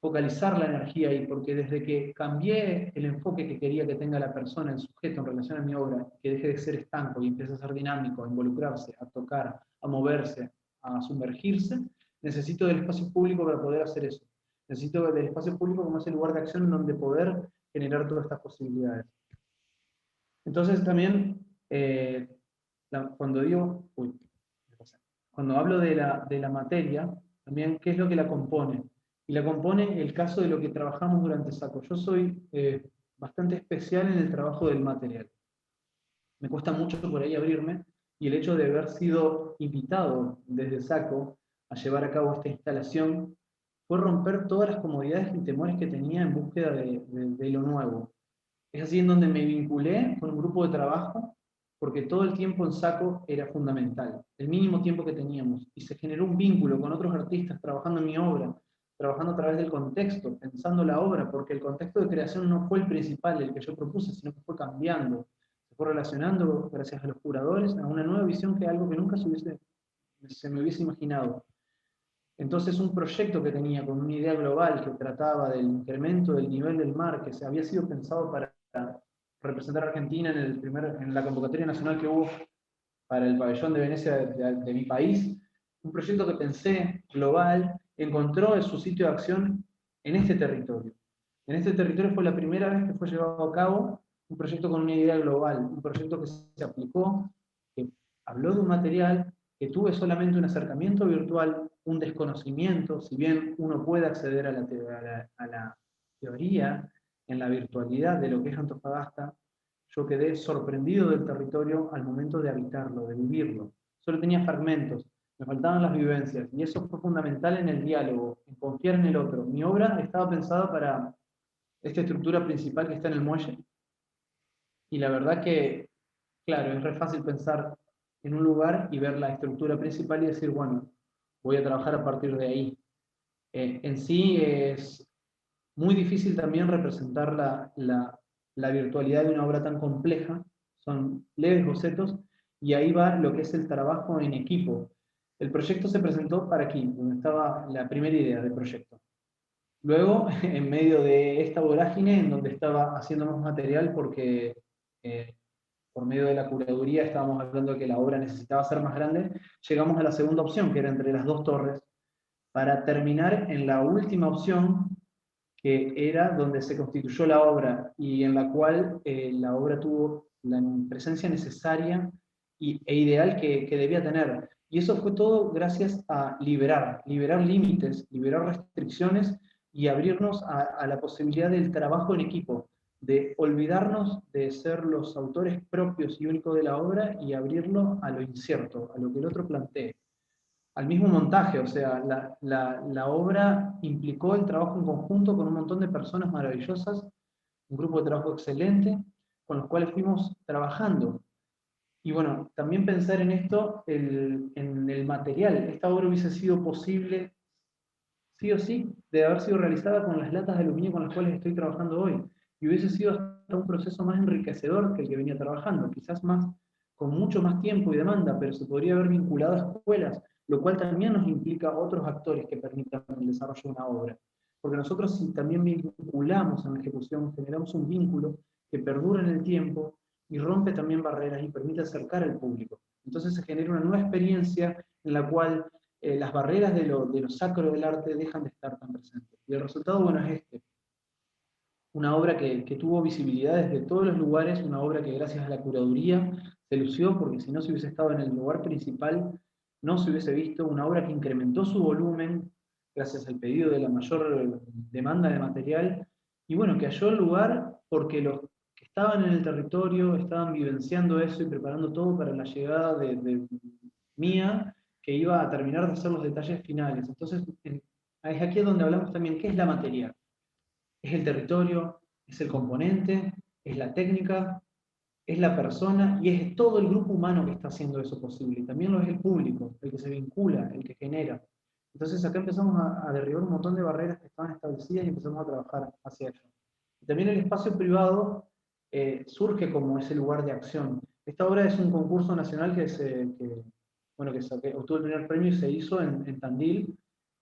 A: focalizar la energía ahí, porque desde que cambié el enfoque que quería que tenga la persona, el sujeto en relación a mi obra, que deje de ser estanco y empiece a ser dinámico, a involucrarse, a tocar, a moverse, a sumergirse, necesito del espacio público para poder hacer eso. Necesito del espacio público como ese lugar de acción donde poder generar todas estas posibilidades. Entonces también, cuando digo, cuando hablo de la materia, también qué es lo que la compone. Y la compone el caso de lo que trabajamos durante SACO. Yo soy bastante especial en el trabajo del material. Me cuesta mucho por ahí abrirme, y el hecho de haber sido invitado desde SACO a llevar a cabo esta instalación fue romper todas las comodidades y temores que tenía en búsqueda de lo nuevo. Es así en donde me vinculé con un grupo de trabajo, porque todo el tiempo en SACO era fundamental, el mínimo tiempo que teníamos, y se generó un vínculo con otros artistas trabajando en mi obra, trabajando a través del contexto, pensando la obra, porque el contexto de creación no fue el principal, el que yo propuse, sino que fue cambiando, se fue relacionando, gracias a los curadores, a una nueva visión que algo que nunca se me hubiese imaginado. Entonces un proyecto que tenía con una idea global que trataba del incremento del nivel del mar, que se había sido pensado para representar a Argentina en la convocatoria nacional que hubo para el pabellón de Venecia de mi país, un proyecto que pensé global, encontró su sitio de acción en este territorio. En este territorio fue la primera vez que fue llevado a cabo un proyecto con una idea global, un proyecto que se aplicó, que habló de un material, que tuve solamente un acercamiento virtual, un desconocimiento, si bien uno puede acceder a la teoría en la virtualidad de lo que es Antofagasta, yo quedé sorprendido del territorio al momento de habitarlo, de vivirlo. Solo tenía fragmentos, me faltaban las vivencias, y eso fue fundamental en el diálogo, en confiar en el otro. Mi obra estaba pensada para esta estructura principal que está en el muelle, y la verdad que, claro, es re fácil pensar en un lugar y ver la estructura principal y decir, bueno, voy a trabajar a partir de ahí. En sí es muy difícil también representar la virtualidad de una obra tan compleja, son leves bocetos, y ahí va lo que es el trabajo en equipo. El proyecto se presentó para aquí, donde estaba la primera idea del proyecto. Luego, en medio de esta vorágine, en donde estaba haciendo más material, porque por medio de la curaduría estábamos hablando de que la obra necesitaba ser más grande, llegamos a la segunda opción, que era entre las dos torres, para terminar en la última opción, que era donde se constituyó la obra y en la cual la obra tuvo la presencia necesaria e ideal que debía tener. Y eso fue todo gracias a liberar límites, liberar restricciones y abrirnos a la posibilidad del trabajo en equipo, de olvidarnos de ser los autores propios y únicos de la obra y abrirlo a lo incierto, a lo que el otro plantee, al mismo montaje. O sea, la obra implicó el trabajo en conjunto con un montón de personas maravillosas, un grupo de trabajo excelente, con los cuales fuimos trabajando. Y bueno, también pensar en esto, en el material. Esta obra hubiese sido posible, sí o sí, de haber sido realizada con las latas de aluminio con las cuales estoy trabajando hoy. Y hubiese sido hasta un proceso más enriquecedor que el que venía trabajando, quizás más con mucho más tiempo y demanda, pero se podría haber vinculado a escuelas, lo cual también nos implica otros actores que permitan el desarrollo de una obra. Porque nosotros si también vinculamos en la ejecución, generamos un vínculo que perdura en el tiempo y rompe también barreras y permite acercar al público. Entonces se genera una nueva experiencia en la cual las barreras de lo sacro del arte dejan de estar tan presentes. Y el resultado, bueno, es este. Una obra que tuvo visibilidad desde todos los lugares, una obra que gracias a la curaduría se lució, porque si no se hubiese estado en el lugar principal, no se hubiese visto, una obra que incrementó su volumen gracias al pedido de la mayor demanda de material, y bueno, que halló el lugar porque los que estaban en el territorio estaban vivenciando eso y preparando todo para la llegada de mía, que iba a terminar de hacer los detalles finales. Entonces, es aquí donde hablamos también, ¿qué es la materia? Es el territorio, es el componente, es la técnica, es la persona y es todo el grupo humano que está haciendo eso posible. Y también lo es el público, el que se vincula, el que genera. Entonces acá empezamos a derribar un montón de barreras que estaban establecidas y empezamos a trabajar hacia ello. Y también el espacio privado surge como ese lugar de acción. Esta obra es un concurso nacional que obtuvo el primer premio y se hizo en Tandil,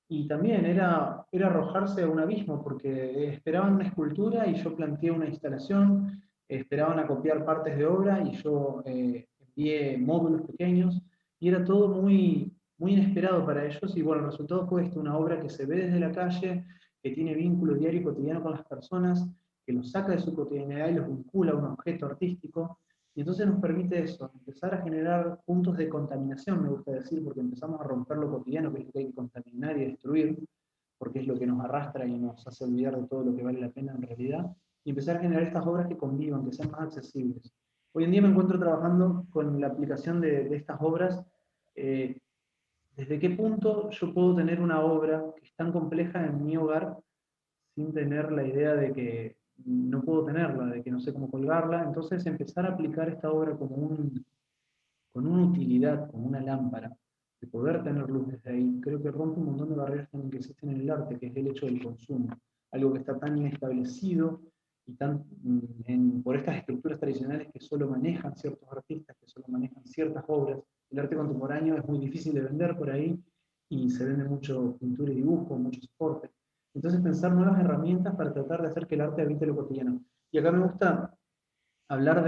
A: y también era arrojarse a un abismo, porque esperaban una escultura y yo planteé una instalación, esperaban a copiar partes de obra y yo envié módulos pequeños, y era todo muy, muy inesperado para ellos, y bueno, el resultado fue esto, una obra que se ve desde la calle, que tiene vínculo diario y cotidiano con las personas, que los saca de su cotidianidad y los vincula a un objeto artístico, y entonces nos permite eso, empezar a generar puntos de contaminación, me gusta decir, porque empezamos a romper lo cotidiano, que es lo que hay que contaminar y destruir, porque es lo que nos arrastra y nos hace olvidar de todo lo que vale la pena en realidad, y empezar a generar estas obras que convivan, que sean más accesibles. Hoy en día me encuentro trabajando con la aplicación de estas obras. eh, ¿Desde qué punto yo puedo tener una obra que es tan compleja en mi hogar sin tener la idea de que no puedo tenerla, de que no sé cómo colgarla? Entonces empezar a aplicar esta obra con una utilidad, como una lámpara, de poder tener luz desde ahí, creo que rompe un montón de barreras también que existen en el arte, que es el hecho del consumo, algo que está tan inestablecido y tan por estas estructuras tradicionales que solo manejan ciertos artistas, que solo manejan ciertas obras. El arte contemporáneo es muy difícil de vender por ahí y se vende mucho pintura y dibujo, mucho soporte. Entonces pensar nuevas herramientas para tratar de hacer que el arte habite lo cotidiano. Y acá me gusta hablar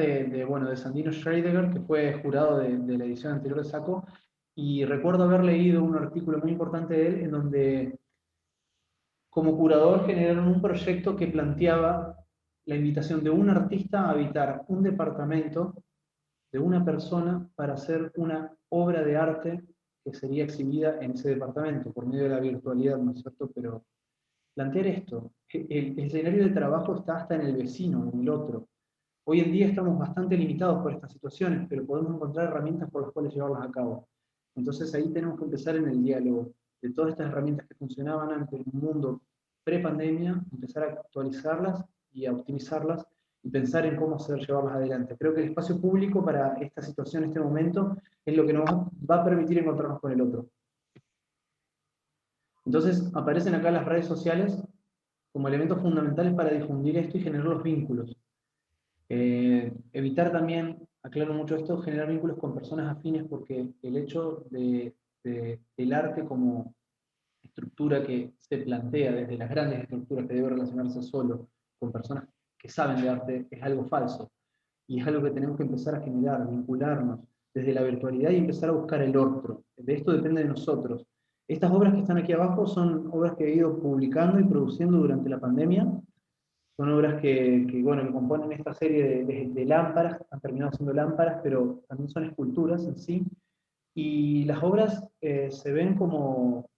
A: bueno, de Sandino Scheidegger, que fue jurado de la edición anterior de Saco, y recuerdo haber leído un artículo muy importante de él en donde como curador generaron un proyecto que planteaba la invitación de un artista a habitar un departamento de una persona para hacer una obra de arte que sería exhibida en ese departamento por medio de la virtualidad, ¿no es cierto? Pero plantear esto, el escenario de trabajo está hasta en el vecino, en el otro. Hoy en día estamos bastante limitados por estas situaciones, pero podemos encontrar herramientas por las cuales llevarlas a cabo. Entonces ahí tenemos que empezar en el diálogo de todas estas herramientas que funcionaban antes en un mundo pre-pandemia, empezar a actualizarlas y a optimizarlas y pensar en cómo hacer llevarlas adelante. Creo que el espacio público para esta situación, este momento, es lo que nos va a permitir encontrarnos con el otro. Entonces aparecen acá las redes sociales como elementos fundamentales para difundir esto y generar los vínculos. Evitar también, aclaro mucho esto, generar vínculos con personas afines, porque el hecho del arte como estructura que se plantea desde las grandes estructuras que debe relacionarse solo con personas que saben de arte es algo falso. Y es algo que tenemos que empezar a generar, vincularnos desde la virtualidad y empezar a buscar el otro. De esto depende de nosotros. Estas obras que están aquí abajo son obras que he ido publicando y produciendo durante la pandemia. Son obras que componen esta serie de lámparas, han terminado siendo lámparas, pero también son esculturas en sí. Y las obras se ven como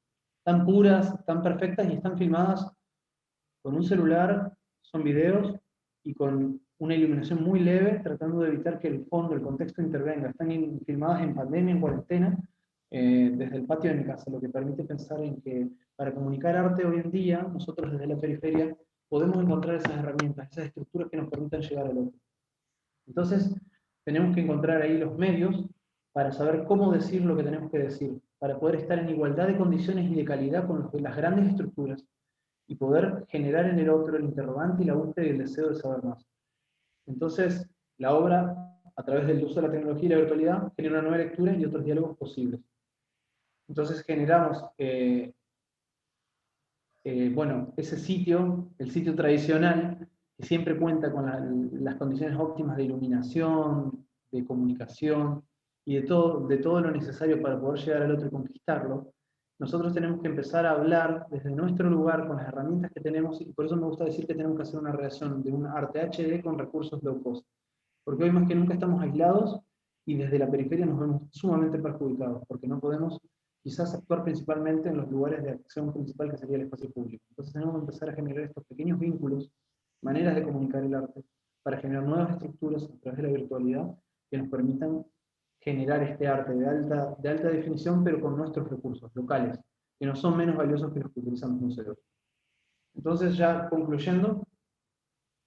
A: tan puras, tan perfectas y están filmadas con un celular, son videos y con una iluminación muy leve, tratando de evitar que el fondo, el contexto intervenga. Están filmadas en pandemia, en cuarentena, desde el patio de mi casa, lo que permite pensar en que para comunicar arte hoy en día, nosotros desde la periferia podemos encontrar esas herramientas, esas estructuras que nos permitan llegar al otro. Entonces, tenemos que encontrar ahí los medios para saber cómo decir lo que tenemos que decir, para poder estar en igualdad de condiciones y de calidad con las grandes estructuras, y poder generar en el otro el interrogante y la búsqueda y el deseo de saber más. Entonces, la obra a través del uso de la tecnología y la virtualidad, genera una nueva lectura y otros diálogos posibles. Entonces generamos, bueno, ese sitio, el sitio tradicional, que siempre cuenta con las condiciones óptimas de iluminación, de comunicación y de todo lo necesario para poder llegar al otro y conquistarlo. Nosotros tenemos que empezar a hablar desde nuestro lugar con las herramientas que tenemos, y por eso me gusta decir que tenemos que hacer una relación de un arte HD con recursos low cost. Porque hoy más que nunca estamos aislados y desde la periferia nos vemos sumamente perjudicados, porque no podemos quizás actuar principalmente en los lugares de acción principal que sería el espacio público. Entonces tenemos que empezar a generar estos pequeños vínculos, maneras de comunicar el arte, para generar nuevas estructuras a través de la virtualidad que nos permitan generar este arte de alta definición, pero con nuestros recursos locales, que no son menos valiosos que los que utilizan los museos. Entonces, ya concluyendo,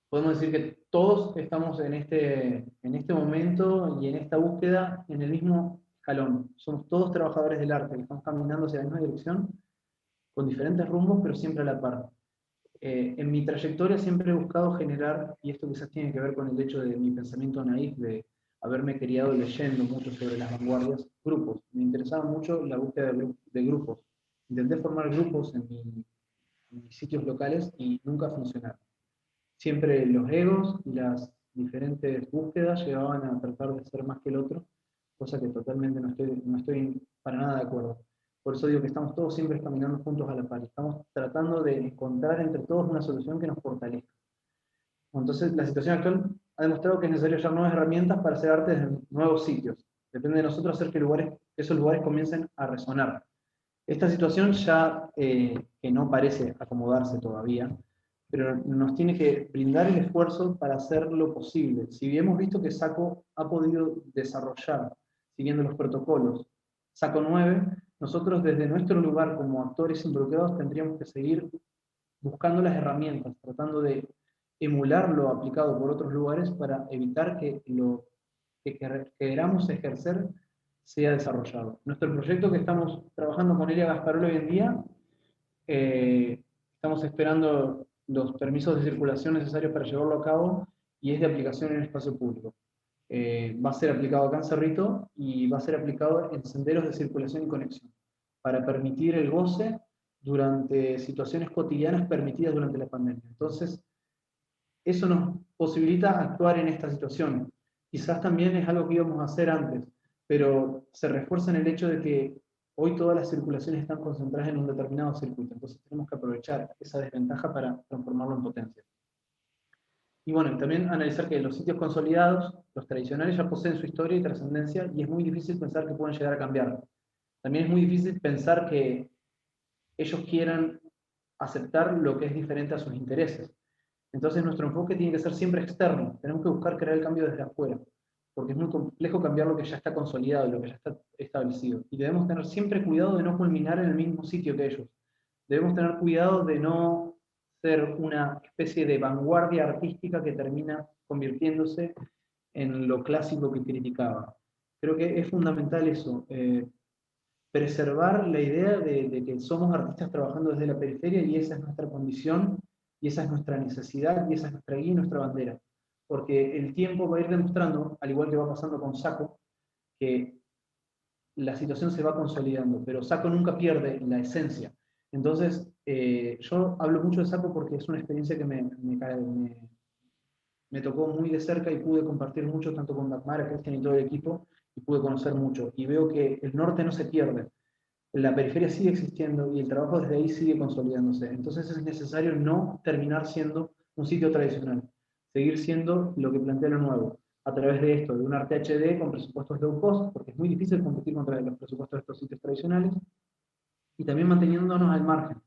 A: podemos decir que todos estamos en este momento y en esta búsqueda en el mismo escalón. Somos todos trabajadores del arte, que estamos caminando hacia la misma dirección, con diferentes rumbos, pero siempre a la par. En mi trayectoria siempre he buscado generar, y esto quizás tiene que ver con el hecho de mi pensamiento naif, de haberme criado leyendo mucho sobre las vanguardias, grupos. Me interesaba mucho la búsqueda de grupos. Intenté formar grupos en mis sitios locales y nunca funcionaron. Siempre los egos y las diferentes búsquedas llevaban a tratar de ser más que el otro, cosa que totalmente no estoy para nada de acuerdo. Por eso digo que estamos todos siempre caminando juntos a la par. Estamos tratando de encontrar entre todos una solución que nos fortalezca. Entonces, la situación actual ha demostrado que es necesario hallar nuevas herramientas para hacer arte en nuevos sitios. Depende de nosotros hacer que esos lugares comiencen a resonar. Esta situación ya, que no parece acomodarse todavía, pero nos tiene que brindar el esfuerzo para hacer lo posible. Si bien hemos visto que SACO ha podido desarrollar, siguiendo los protocolos, SACO 9, nosotros desde nuestro lugar como actores involucrados tendríamos que seguir buscando las herramientas, tratando de emular lo aplicado por otros lugares para evitar que lo que queramos ejercer sea desarrollado. Nuestro proyecto que estamos trabajando con Elia Gasparolo hoy en día, estamos esperando los permisos de circulación necesarios para llevarlo a cabo y es de aplicación en el espacio público. Va a ser aplicado acá en Cerrito y va a ser aplicado en senderos de circulación y conexión para permitir el goce durante situaciones cotidianas permitidas durante la pandemia. Entonces, eso nos posibilita actuar en esta situación. Quizás también es algo que íbamos a hacer antes, pero se refuerza en el hecho de que hoy todas las circulaciones están concentradas en un determinado circuito, entonces tenemos que aprovechar esa desventaja para transformarlo en potencia. Y bueno, también analizar que los sitios consolidados, los tradicionales, ya poseen su historia y trascendencia, y es muy difícil pensar que pueden llegar a cambiar. También es muy difícil pensar que ellos quieran aceptar lo que es diferente a sus intereses. Entonces nuestro enfoque tiene que ser siempre externo, tenemos que buscar crear el cambio desde afuera, porque es muy complejo cambiar lo que ya está consolidado, lo que ya está establecido. Y debemos tener siempre cuidado de no culminar en el mismo sitio que ellos. Debemos tener cuidado de no ser una especie de vanguardia artística que termina convirtiéndose en lo clásico que criticaba. Creo que es fundamental eso, preservar la idea de que somos artistas trabajando desde la periferia y esa es nuestra condición, y esa es nuestra necesidad, y esa es nuestra guía y nuestra bandera. Porque el tiempo va a ir demostrando, al igual que va pasando con SACO, que la situación se va consolidando, pero SACO nunca pierde la esencia. Entonces, yo hablo mucho de SACO porque es una experiencia que me tocó muy de cerca y pude compartir mucho tanto con Dagmar, Cristian y todo el equipo, y pude conocer mucho. Y veo que el norte no se pierde, la periferia sigue existiendo y el trabajo desde ahí sigue consolidándose. Entonces es necesario no terminar siendo un sitio tradicional, seguir siendo lo que plantea lo nuevo, a través de esto, de un arte HD con presupuestos low cost, porque es muy difícil competir contra los presupuestos de estos sitios tradicionales, y también manteniéndonos al margen,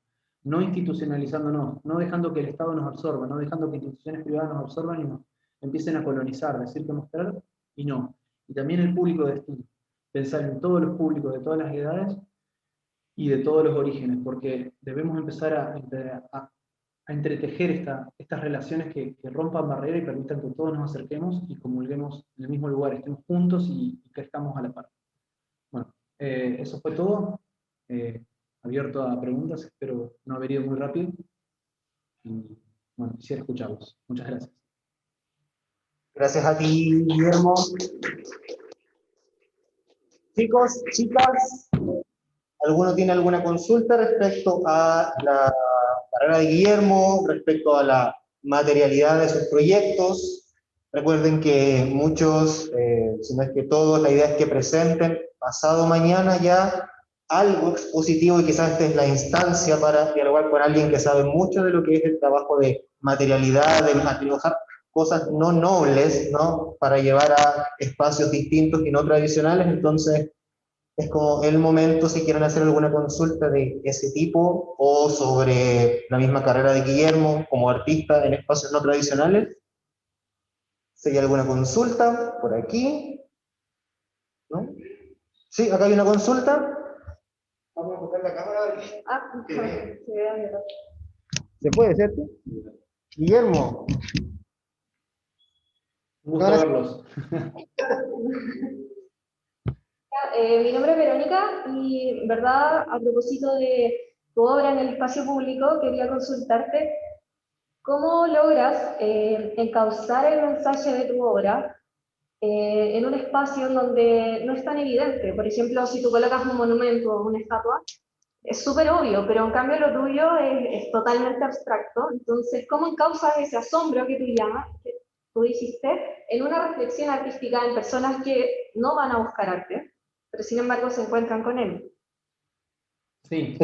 A: no institucionalizándonos, no dejando que el Estado nos absorba, no dejando que instituciones privadas nos absorban y nos empiecen a colonizar, decir que mostrar y no. Y también el público de destino, pensar en todos los públicos de todas las edades y de todos los orígenes, porque debemos empezar a entretejer estas relaciones que rompan barreras y permitan que todos nos acerquemos y comulguemos en el mismo lugar, estemos juntos y crezcamos a la par. Bueno, eso fue todo. Abierto a preguntas, espero no haber ido muy rápido. Y bueno, quisiera escucharlos. Muchas gracias.
C: Gracias a ti, Guillermo. Chicos, chicas, ¿alguno tiene alguna consulta respecto a la carrera de Guillermo, respecto a la materialidad de sus proyectos? Recuerden que muchos, si no es que todos, la idea es que presenten pasado mañana ya algo expositivo, y quizás esta es la instancia para dialogar con alguien que sabe mucho de lo que es el trabajo de materialidad, de dibujar cosas no nobles, ¿no? Para llevar a espacios distintos y no tradicionales. Entonces, es como el momento si quieren hacer alguna consulta de ese tipo o sobre la misma carrera de Guillermo como artista en espacios no tradicionales. Si hay alguna consulta por aquí, ¿no? Sí, acá hay una consulta. Vamos a enfocar la cámara. ¿Se puede, cierto? Guillermo.
A: Un gusto verlos.
D: Mi nombre es Verónica y, en verdad, a propósito de tu obra en el espacio público, quería consultarte cómo logras encauzar el mensaje de tu obra en un espacio en donde no es tan evidente. Por ejemplo, si tú colocas un monumento o una estatua, es súper obvio, pero en cambio lo tuyo es totalmente abstracto. Entonces, ¿cómo encauzas ese asombro que tú llamas, que tú dijiste, en una reflexión artística en personas que no van a buscar arte, pero sin embargo se encuentran con él?
A: Sí,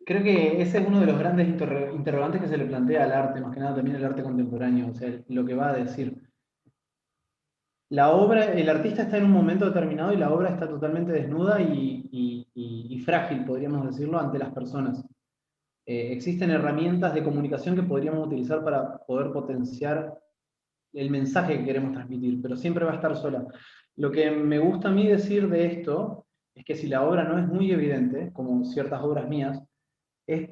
A: creo que ese es uno de los grandes interrogantes que se le plantea al arte, más que nada también el arte contemporáneo, o sea, lo que va a decir. La obra, el artista está en un momento determinado y la obra está totalmente desnuda y frágil, podríamos decirlo, ante las personas. Existen herramientas de comunicación que podríamos utilizar para poder potenciar el mensaje que queremos transmitir, pero siempre va a estar sola. Lo que me gusta a mí decir de esto es que si la obra no es muy evidente, como ciertas obras mías, es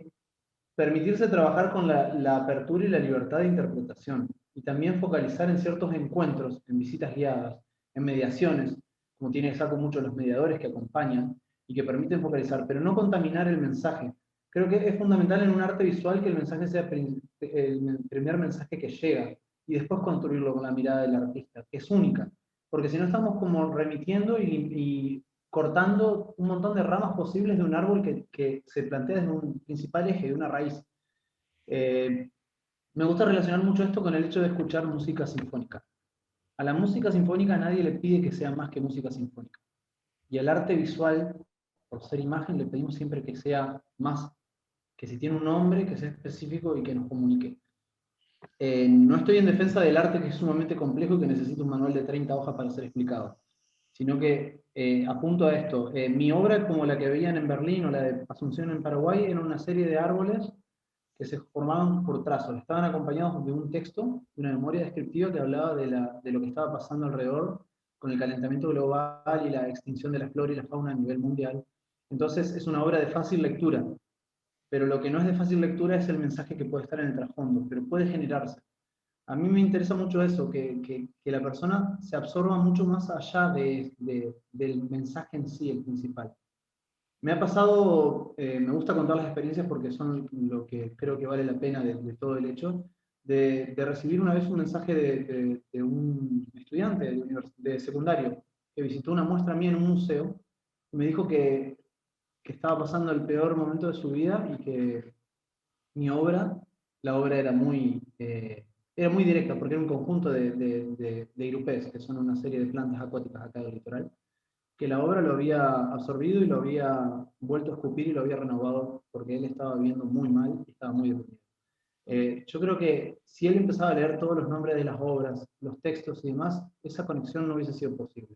A: permitirse trabajar con la apertura y la libertad de interpretación, y también focalizar en ciertos encuentros, en visitas guiadas, en mediaciones, como tiene saco mucho los mediadores que acompañan y que permiten focalizar, pero no contaminar el mensaje. Creo que es fundamental en un arte visual que el mensaje sea el primer mensaje que llega, y después construirlo con la mirada del artista, que es única, porque si no estamos como remitiendo y cortando un montón de ramas posibles de un árbol que se plantea desde un principal eje, de una raíz. Eh, Me gusta relacionar mucho esto con el hecho de escuchar música sinfónica. A la música sinfónica nadie le pide que sea más que música sinfónica. Y al arte visual, por ser imagen, le pedimos siempre que sea más, que si tiene un nombre, que sea específico y que nos comunique. No estoy en defensa del arte, que es sumamente complejo y que necesita un manual de 30 hojas para ser explicado, sino que apunto a esto. Mi obra, como la que veían en Berlín o la de Asunción en Paraguay, era una serie de árboles que se formaban por trazos. Estaban acompañados de un texto, de una memoria descriptiva que hablaba de lo que estaba pasando alrededor con el calentamiento global y la extinción de la flora y la fauna a nivel mundial. Entonces es una obra de fácil lectura, pero lo que no es de fácil lectura es el mensaje que puede estar en el trasfondo, pero puede generarse. A mí me interesa mucho eso, que la persona se absorba mucho más allá del mensaje en sí, el principal. Me ha pasado, me gusta contar las experiencias porque son lo que creo que vale la pena de todo el hecho, de recibir una vez un mensaje de un estudiante de secundario que visitó una muestra mía en un museo y me dijo que estaba pasando el peor momento de su vida y que mi obra, la obra era muy directa porque era un conjunto de irupés, que son una serie de plantas acuáticas acá del litoral, que la obra lo había absorbido y lo había vuelto a escupir y lo había renovado porque él estaba viviendo muy mal y estaba muy deprimido. Yo creo que si él empezaba a leer todos los nombres de las obras, los textos y demás, esa conexión no hubiese sido posible.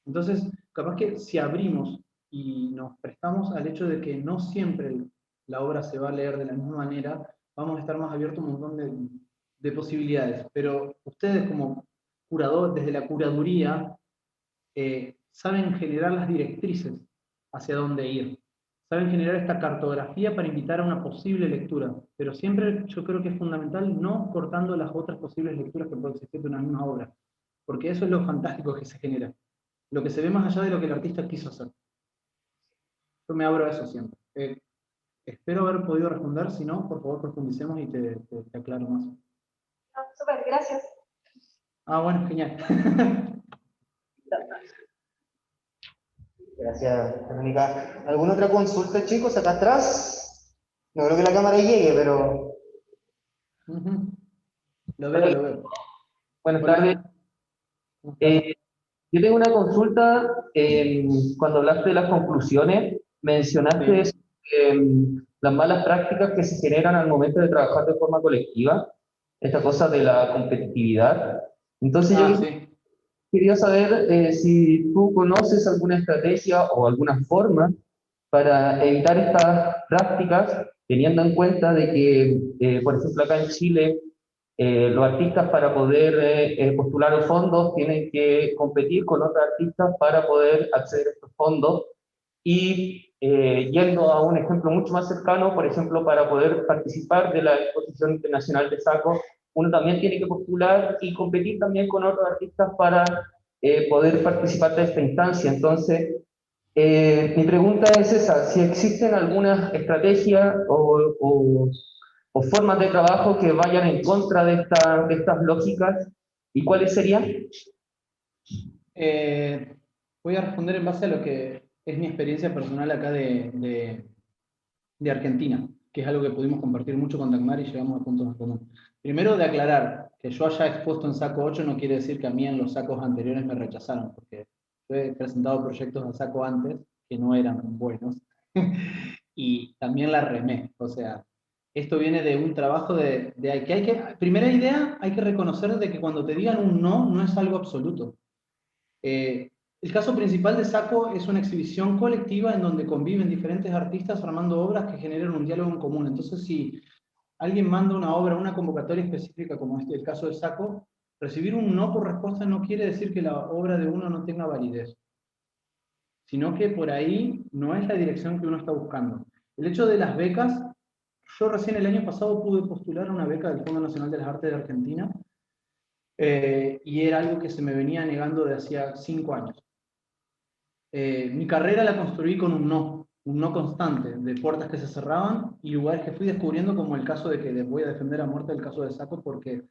A: Entonces, capaz que si abrimos y nos prestamos al hecho de que no siempre la obra se va a leer de la misma manera, vamos a estar más abiertos a un montón de posibilidades. Pero ustedes como curador, desde la curaduría, saben generar las directrices hacia dónde ir. Saben generar esta cartografía para invitar a una posible lectura. Pero siempre yo creo que es fundamental no cortando las otras posibles lecturas que pueden existir de una misma obra. Porque eso es lo fantástico que se genera. Lo que se ve más allá de lo que el artista quiso hacer. Yo me abro a eso siempre. Espero haber podido responder, si no, por favor profundicemos y te aclaro más.
D: Súper, gracias.
A: Ah, bueno, genial.
C: Gracias, Verónica. ¿Alguna otra consulta, chicos, acá atrás? No creo que la cámara llegue, pero...
A: Ujú. Lo veo,
E: Hola,
A: lo veo.
E: buenas tardes.
A: Hola. ¿Cómo estás?
E: Yo tengo una consulta. Cuando hablaste de las conclusiones, mencionaste
A: Sí.
E: las malas prácticas que se generan al momento de trabajar de forma colectiva, esta cosa de la competitividad. Entonces
A: Ah,
E: yo
A: sí.
E: quería saber si tú conoces alguna estrategia o alguna forma para evitar estas prácticas, teniendo en cuenta de que, por ejemplo, acá en Chile, los artistas para poder postular los fondos tienen que competir con otros artistas para poder acceder a estos fondos y yendo a un ejemplo mucho más cercano, por ejemplo, para poder participar de la Exposición Internacional de Saco, uno también tiene que postular y competir también con otros artistas para poder participar de esta instancia. Entonces, mi pregunta es esa, si existen algunas estrategias o formas de trabajo que vayan en contra de estas lógicas, ¿y cuáles serían?
A: Eh, Voy a responder en base a lo que es mi experiencia personal acá de Argentina, que es algo que pudimos compartir mucho con Dagmar y llegamos a puntos en común. Primero, de aclarar que yo haya expuesto en saco 8 no quiere decir que a mí en los sacos anteriores me rechazaron, porque yo he presentado proyectos en saco antes que no eran buenos y también la remé. O sea, esto viene de un trabajo de que hay que, primera idea, hay que reconocer de que cuando te digan un no, no es algo absoluto. El caso principal de Saco es una exhibición colectiva en donde conviven diferentes artistas armando obras que generan un diálogo en común. Entonces, si alguien manda una obra, una convocatoria específica, como este el caso de Saco, recibir un no por respuesta no quiere decir que la obra de uno no tenga validez, sino que por ahí no es la dirección que uno está buscando. El hecho de las becas, yo recién el año pasado pude postular a una beca del Fondo Nacional de las Artes de Argentina, y era algo que se me venía negando de hacía 5 años. Mi carrera la construí con un no constante, de puertas que se cerraban y lugares que fui descubriendo, como el caso de que voy a defender a muerte el caso de Saco, porque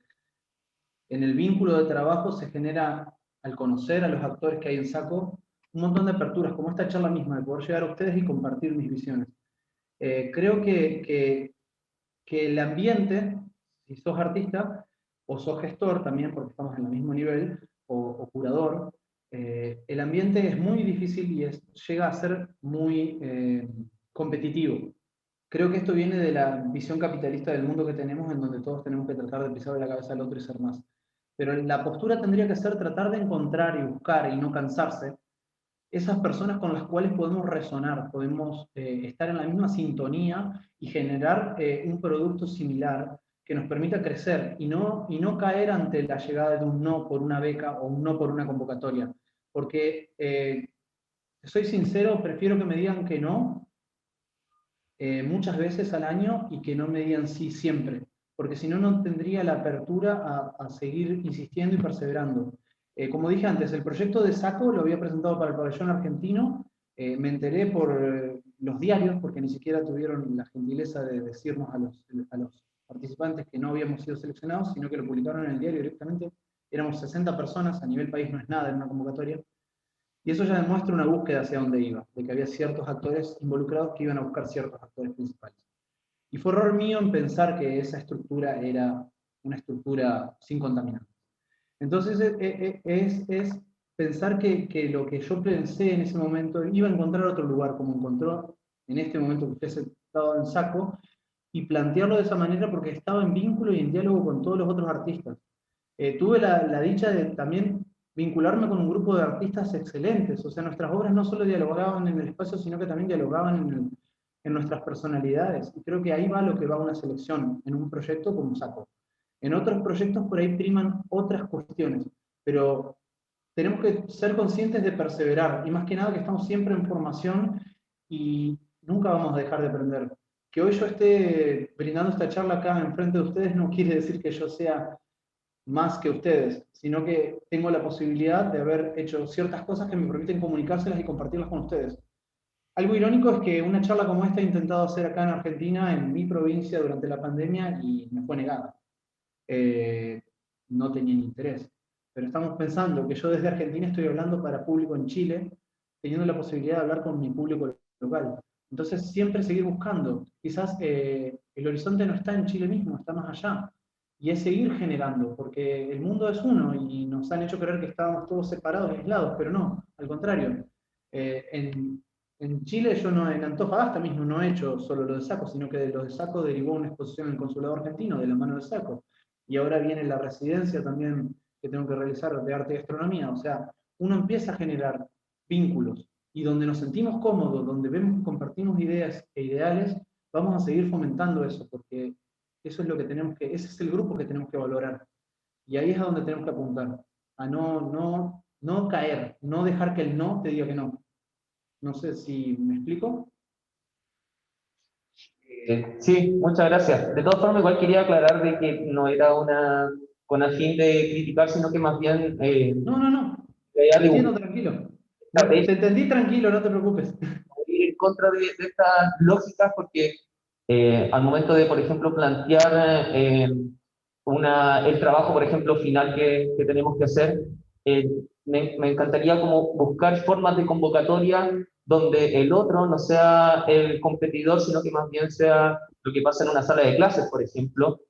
A: en el vínculo de trabajo se genera, al conocer a los actores que hay en Saco, un montón de aperturas, como esta charla misma, de poder llegar a ustedes y compartir mis visiones. Creo que el ambiente, si sos artista, o sos gestor también, porque estamos en el mismo nivel, o curador, el ambiente es muy difícil y llega a ser muy competitivo. Creo que esto viene de la visión capitalista del mundo que tenemos, en donde todos tenemos que tratar de pisar la cabeza al otro y ser más. Pero la postura tendría que ser tratar de encontrar y buscar y no cansarse esas personas con las cuales podemos resonar, podemos estar en la misma sintonía y generar un producto similar que nos permita crecer y no caer ante la llegada de un no por una beca o un no por una convocatoria. Porque, soy sincero, prefiero que me digan que no muchas veces al año y que no me digan sí siempre, porque si no, no tendría la apertura a seguir insistiendo y perseverando. Como dije antes, el proyecto de Saco lo había presentado para el pabellón argentino, me enteré por los diarios, porque ni siquiera tuvieron la gentileza de decirnos a los participantes que no habíamos sido seleccionados, sino que lo publicaron en el diario directamente. Éramos 60 personas, a nivel país no es nada en una convocatoria. Y eso ya demuestra una búsqueda hacia dónde iba, de que había ciertos actores involucrados que iban a buscar ciertos actores principales. Y fue error mío en pensar que esa estructura era una estructura sin contaminantes. Entonces es pensar que lo que yo pensé en ese momento iba a encontrar otro lugar, como encontró en este momento que usted ha estado en Saco, y plantearlo de esa manera porque estaba en vínculo y en diálogo con todos los otros artistas. Tuve la dicha de también vincularme con un grupo de artistas excelentes, o sea, nuestras obras no solo dialogaban en el espacio, sino que también dialogaban en nuestras personalidades, y creo que ahí va lo que va una selección, en un proyecto como Saco. En otros proyectos por ahí priman otras cuestiones, pero tenemos que ser conscientes de perseverar, y más que nada que estamos siempre en formación y nunca vamos a dejar de aprender. Que hoy yo esté brindando esta charla acá enfrente de ustedes no quiere decir que yo sea más que ustedes, sino que tengo la posibilidad de haber hecho ciertas cosas que me permiten comunicárselas y compartirlas con ustedes. Algo irónico es que una charla como esta he intentado hacer acá en Argentina, en mi provincia, durante la pandemia, y me fue negada. No tenían interés. pero estamos pensando que yo desde Argentina estoy hablando para público en Chile, teniendo la posibilidad de hablar con mi público local. Entonces, siempre seguir buscando. Quizás el horizonte no está en Chile mismo, está más allá. Y es seguir generando, porque el mundo es uno y nos han hecho creer que estábamos todos separados y aislados, pero no, al contrario. En Chile, yo no, en Antofagasta mismo no he hecho solo lo de Saco, sino que de lo de Saco derivó una exposición en el Consulado Argentino, de la mano de Saco. Y ahora viene la residencia también que tengo que realizar de arte y gastronomía. O sea, uno empieza a generar vínculos y donde nos sentimos cómodos, donde vemos que compartimos ideas e ideales, vamos a seguir fomentando eso, porque eso es lo que tenemos que, ese es el grupo que tenemos que valorar. Y ahí es a donde tenemos que apuntar, a no caer, no dejar que el no te diga que no. No sé si me explico.
E: Sí, muchas gracias. De todas formas, igual quería aclarar de que no era una con el fin de criticar, sino que más bien
A: No.
E: la
A: Te
E: idea de
A: entiendo
E: una
A: tranquilo. No,
E: estrategia
A: te entendí tranquilo, no te preocupes.
E: ir en contra de estas lógicas, porque al momento de, por ejemplo, plantear el trabajo, por ejemplo, final que tenemos que hacer, me encantaría como buscar formas de convocatoria donde el otro no sea el competidor, sino que más bien sea lo que pasa en una sala de clases, por ejemplo,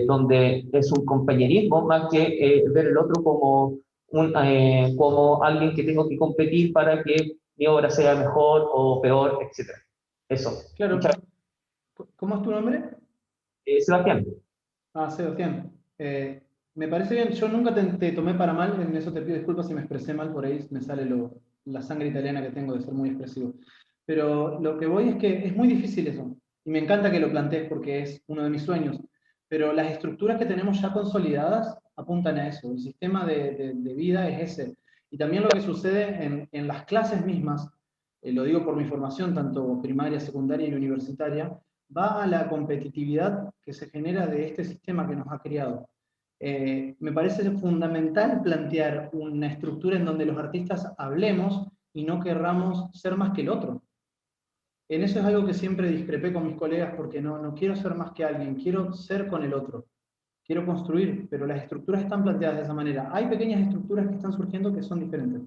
E: donde es un compañerismo más que ver el otro como alguien que tengo que competir para que mi obra sea mejor o peor, etc. Eso. Muchas
A: Claro. ¿Cómo es tu nombre?
E: Sebastián.
A: Ah, Sebastián. Me parece bien, yo nunca te tomé para mal, en eso te pido disculpas si me expresé mal, por ahí me sale la sangre italiana que tengo de ser muy expresivo. Pero lo que voy es que es muy difícil eso, y me encanta que lo plantees porque es uno de mis sueños, pero las estructuras que tenemos ya consolidadas apuntan a eso, el sistema de vida es ese. Y también lo que sucede en las clases mismas, lo digo por mi formación, tanto primaria, secundaria y universitaria, va a la competitividad que se genera de este sistema que nos ha creado. Me parece fundamental plantear una estructura en donde los artistas hablemos y no querramos ser más que el otro. En eso es algo que siempre discrepé con mis colegas porque no quiero ser más que alguien, quiero ser con el otro, quiero construir, pero las estructuras están planteadas de esa manera. Hay pequeñas estructuras que están surgiendo que son diferentes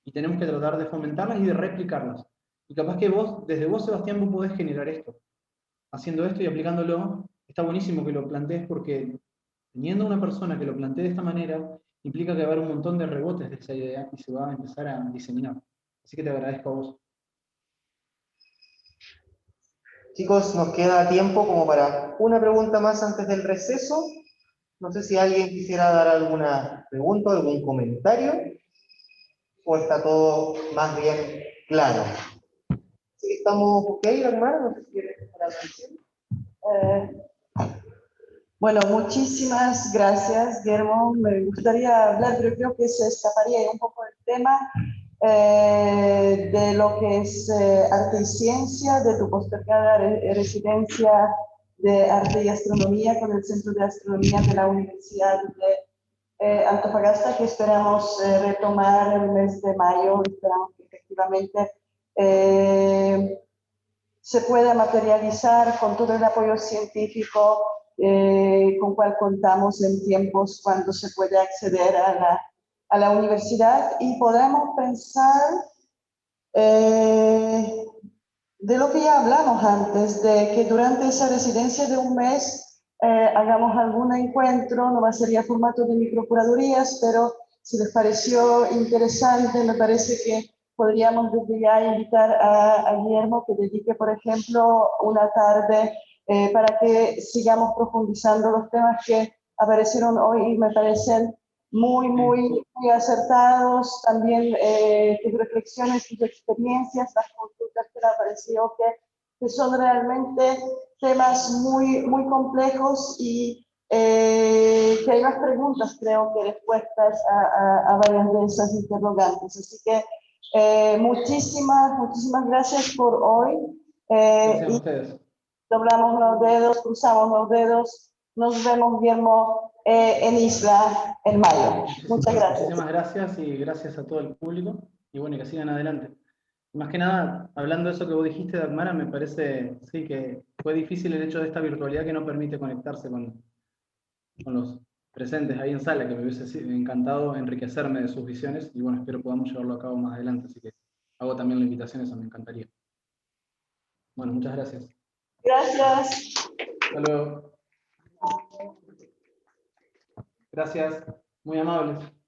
A: y tenemos que tratar de fomentarlas y de replicarlas. Y capaz que desde vos, Sebastián, vos podés generar esto. Haciendo esto y aplicándolo, está buenísimo que lo plantees porque teniendo una persona que lo plantee de esta manera, implica que va a haber un montón de rebotes de esa idea y se va a empezar a diseminar. Así que te agradezco a vos.
C: Chicos, nos queda tiempo como para una pregunta más antes del receso. No sé si alguien quisiera dar alguna pregunta, algún comentario, o está todo más bien claro. Sí, estamos ok, hermano, no sé si quieres para la atención.
F: Bueno, muchísimas gracias, Guillermo. Me gustaría hablar, pero creo que se escaparía un poco del tema de lo que es arte y ciencia, de tu postergada residencia de arte y astronomía con el Centro de Astronomía de la Universidad de Antofagasta, que esperamos retomar el mes de mayo. Esperamos que efectivamente se pueda materializar con todo el apoyo científico con cual contamos en tiempos cuando se puede acceder a la universidad y podamos pensar de lo que ya hablamos antes, de que durante esa residencia de un mes hagamos algún encuentro, no va a ser ya formato de microcuradurías, pero si les pareció interesante, me parece que podríamos desde ya invitar a Guillermo que dedique, por ejemplo, una tarde para que sigamos profundizando los temas que aparecieron hoy y me parecen muy acertados. También tus reflexiones, tus experiencias, las consultas que me ha parecido que son realmente temas muy complejos y que hay más preguntas, creo, que respuestas a varias de esas interrogantes. Así que muchísimas gracias por hoy.
A: Gracias a
F: Y
A: ustedes.
F: doblamos los dedos, cruzamos los dedos. Nos vemos, Guillermo, en Isla en mayo. Muchas gracias.
A: Muchísimas gracias y gracias a todo el público. Y bueno, que sigan adelante. Más que nada, hablando de eso que vos dijiste, Dagmara, me parece sí, que fue difícil el hecho de esta virtualidad que no permite conectarse con los presentes ahí en sala, que me hubiese encantado enriquecerme de sus visiones, y bueno, espero podamos llevarlo a cabo más adelante, así que hago también la invitación, eso me encantaría. Bueno, muchas gracias.
F: Gracias.
A: Hasta luego. Gracias, muy amables.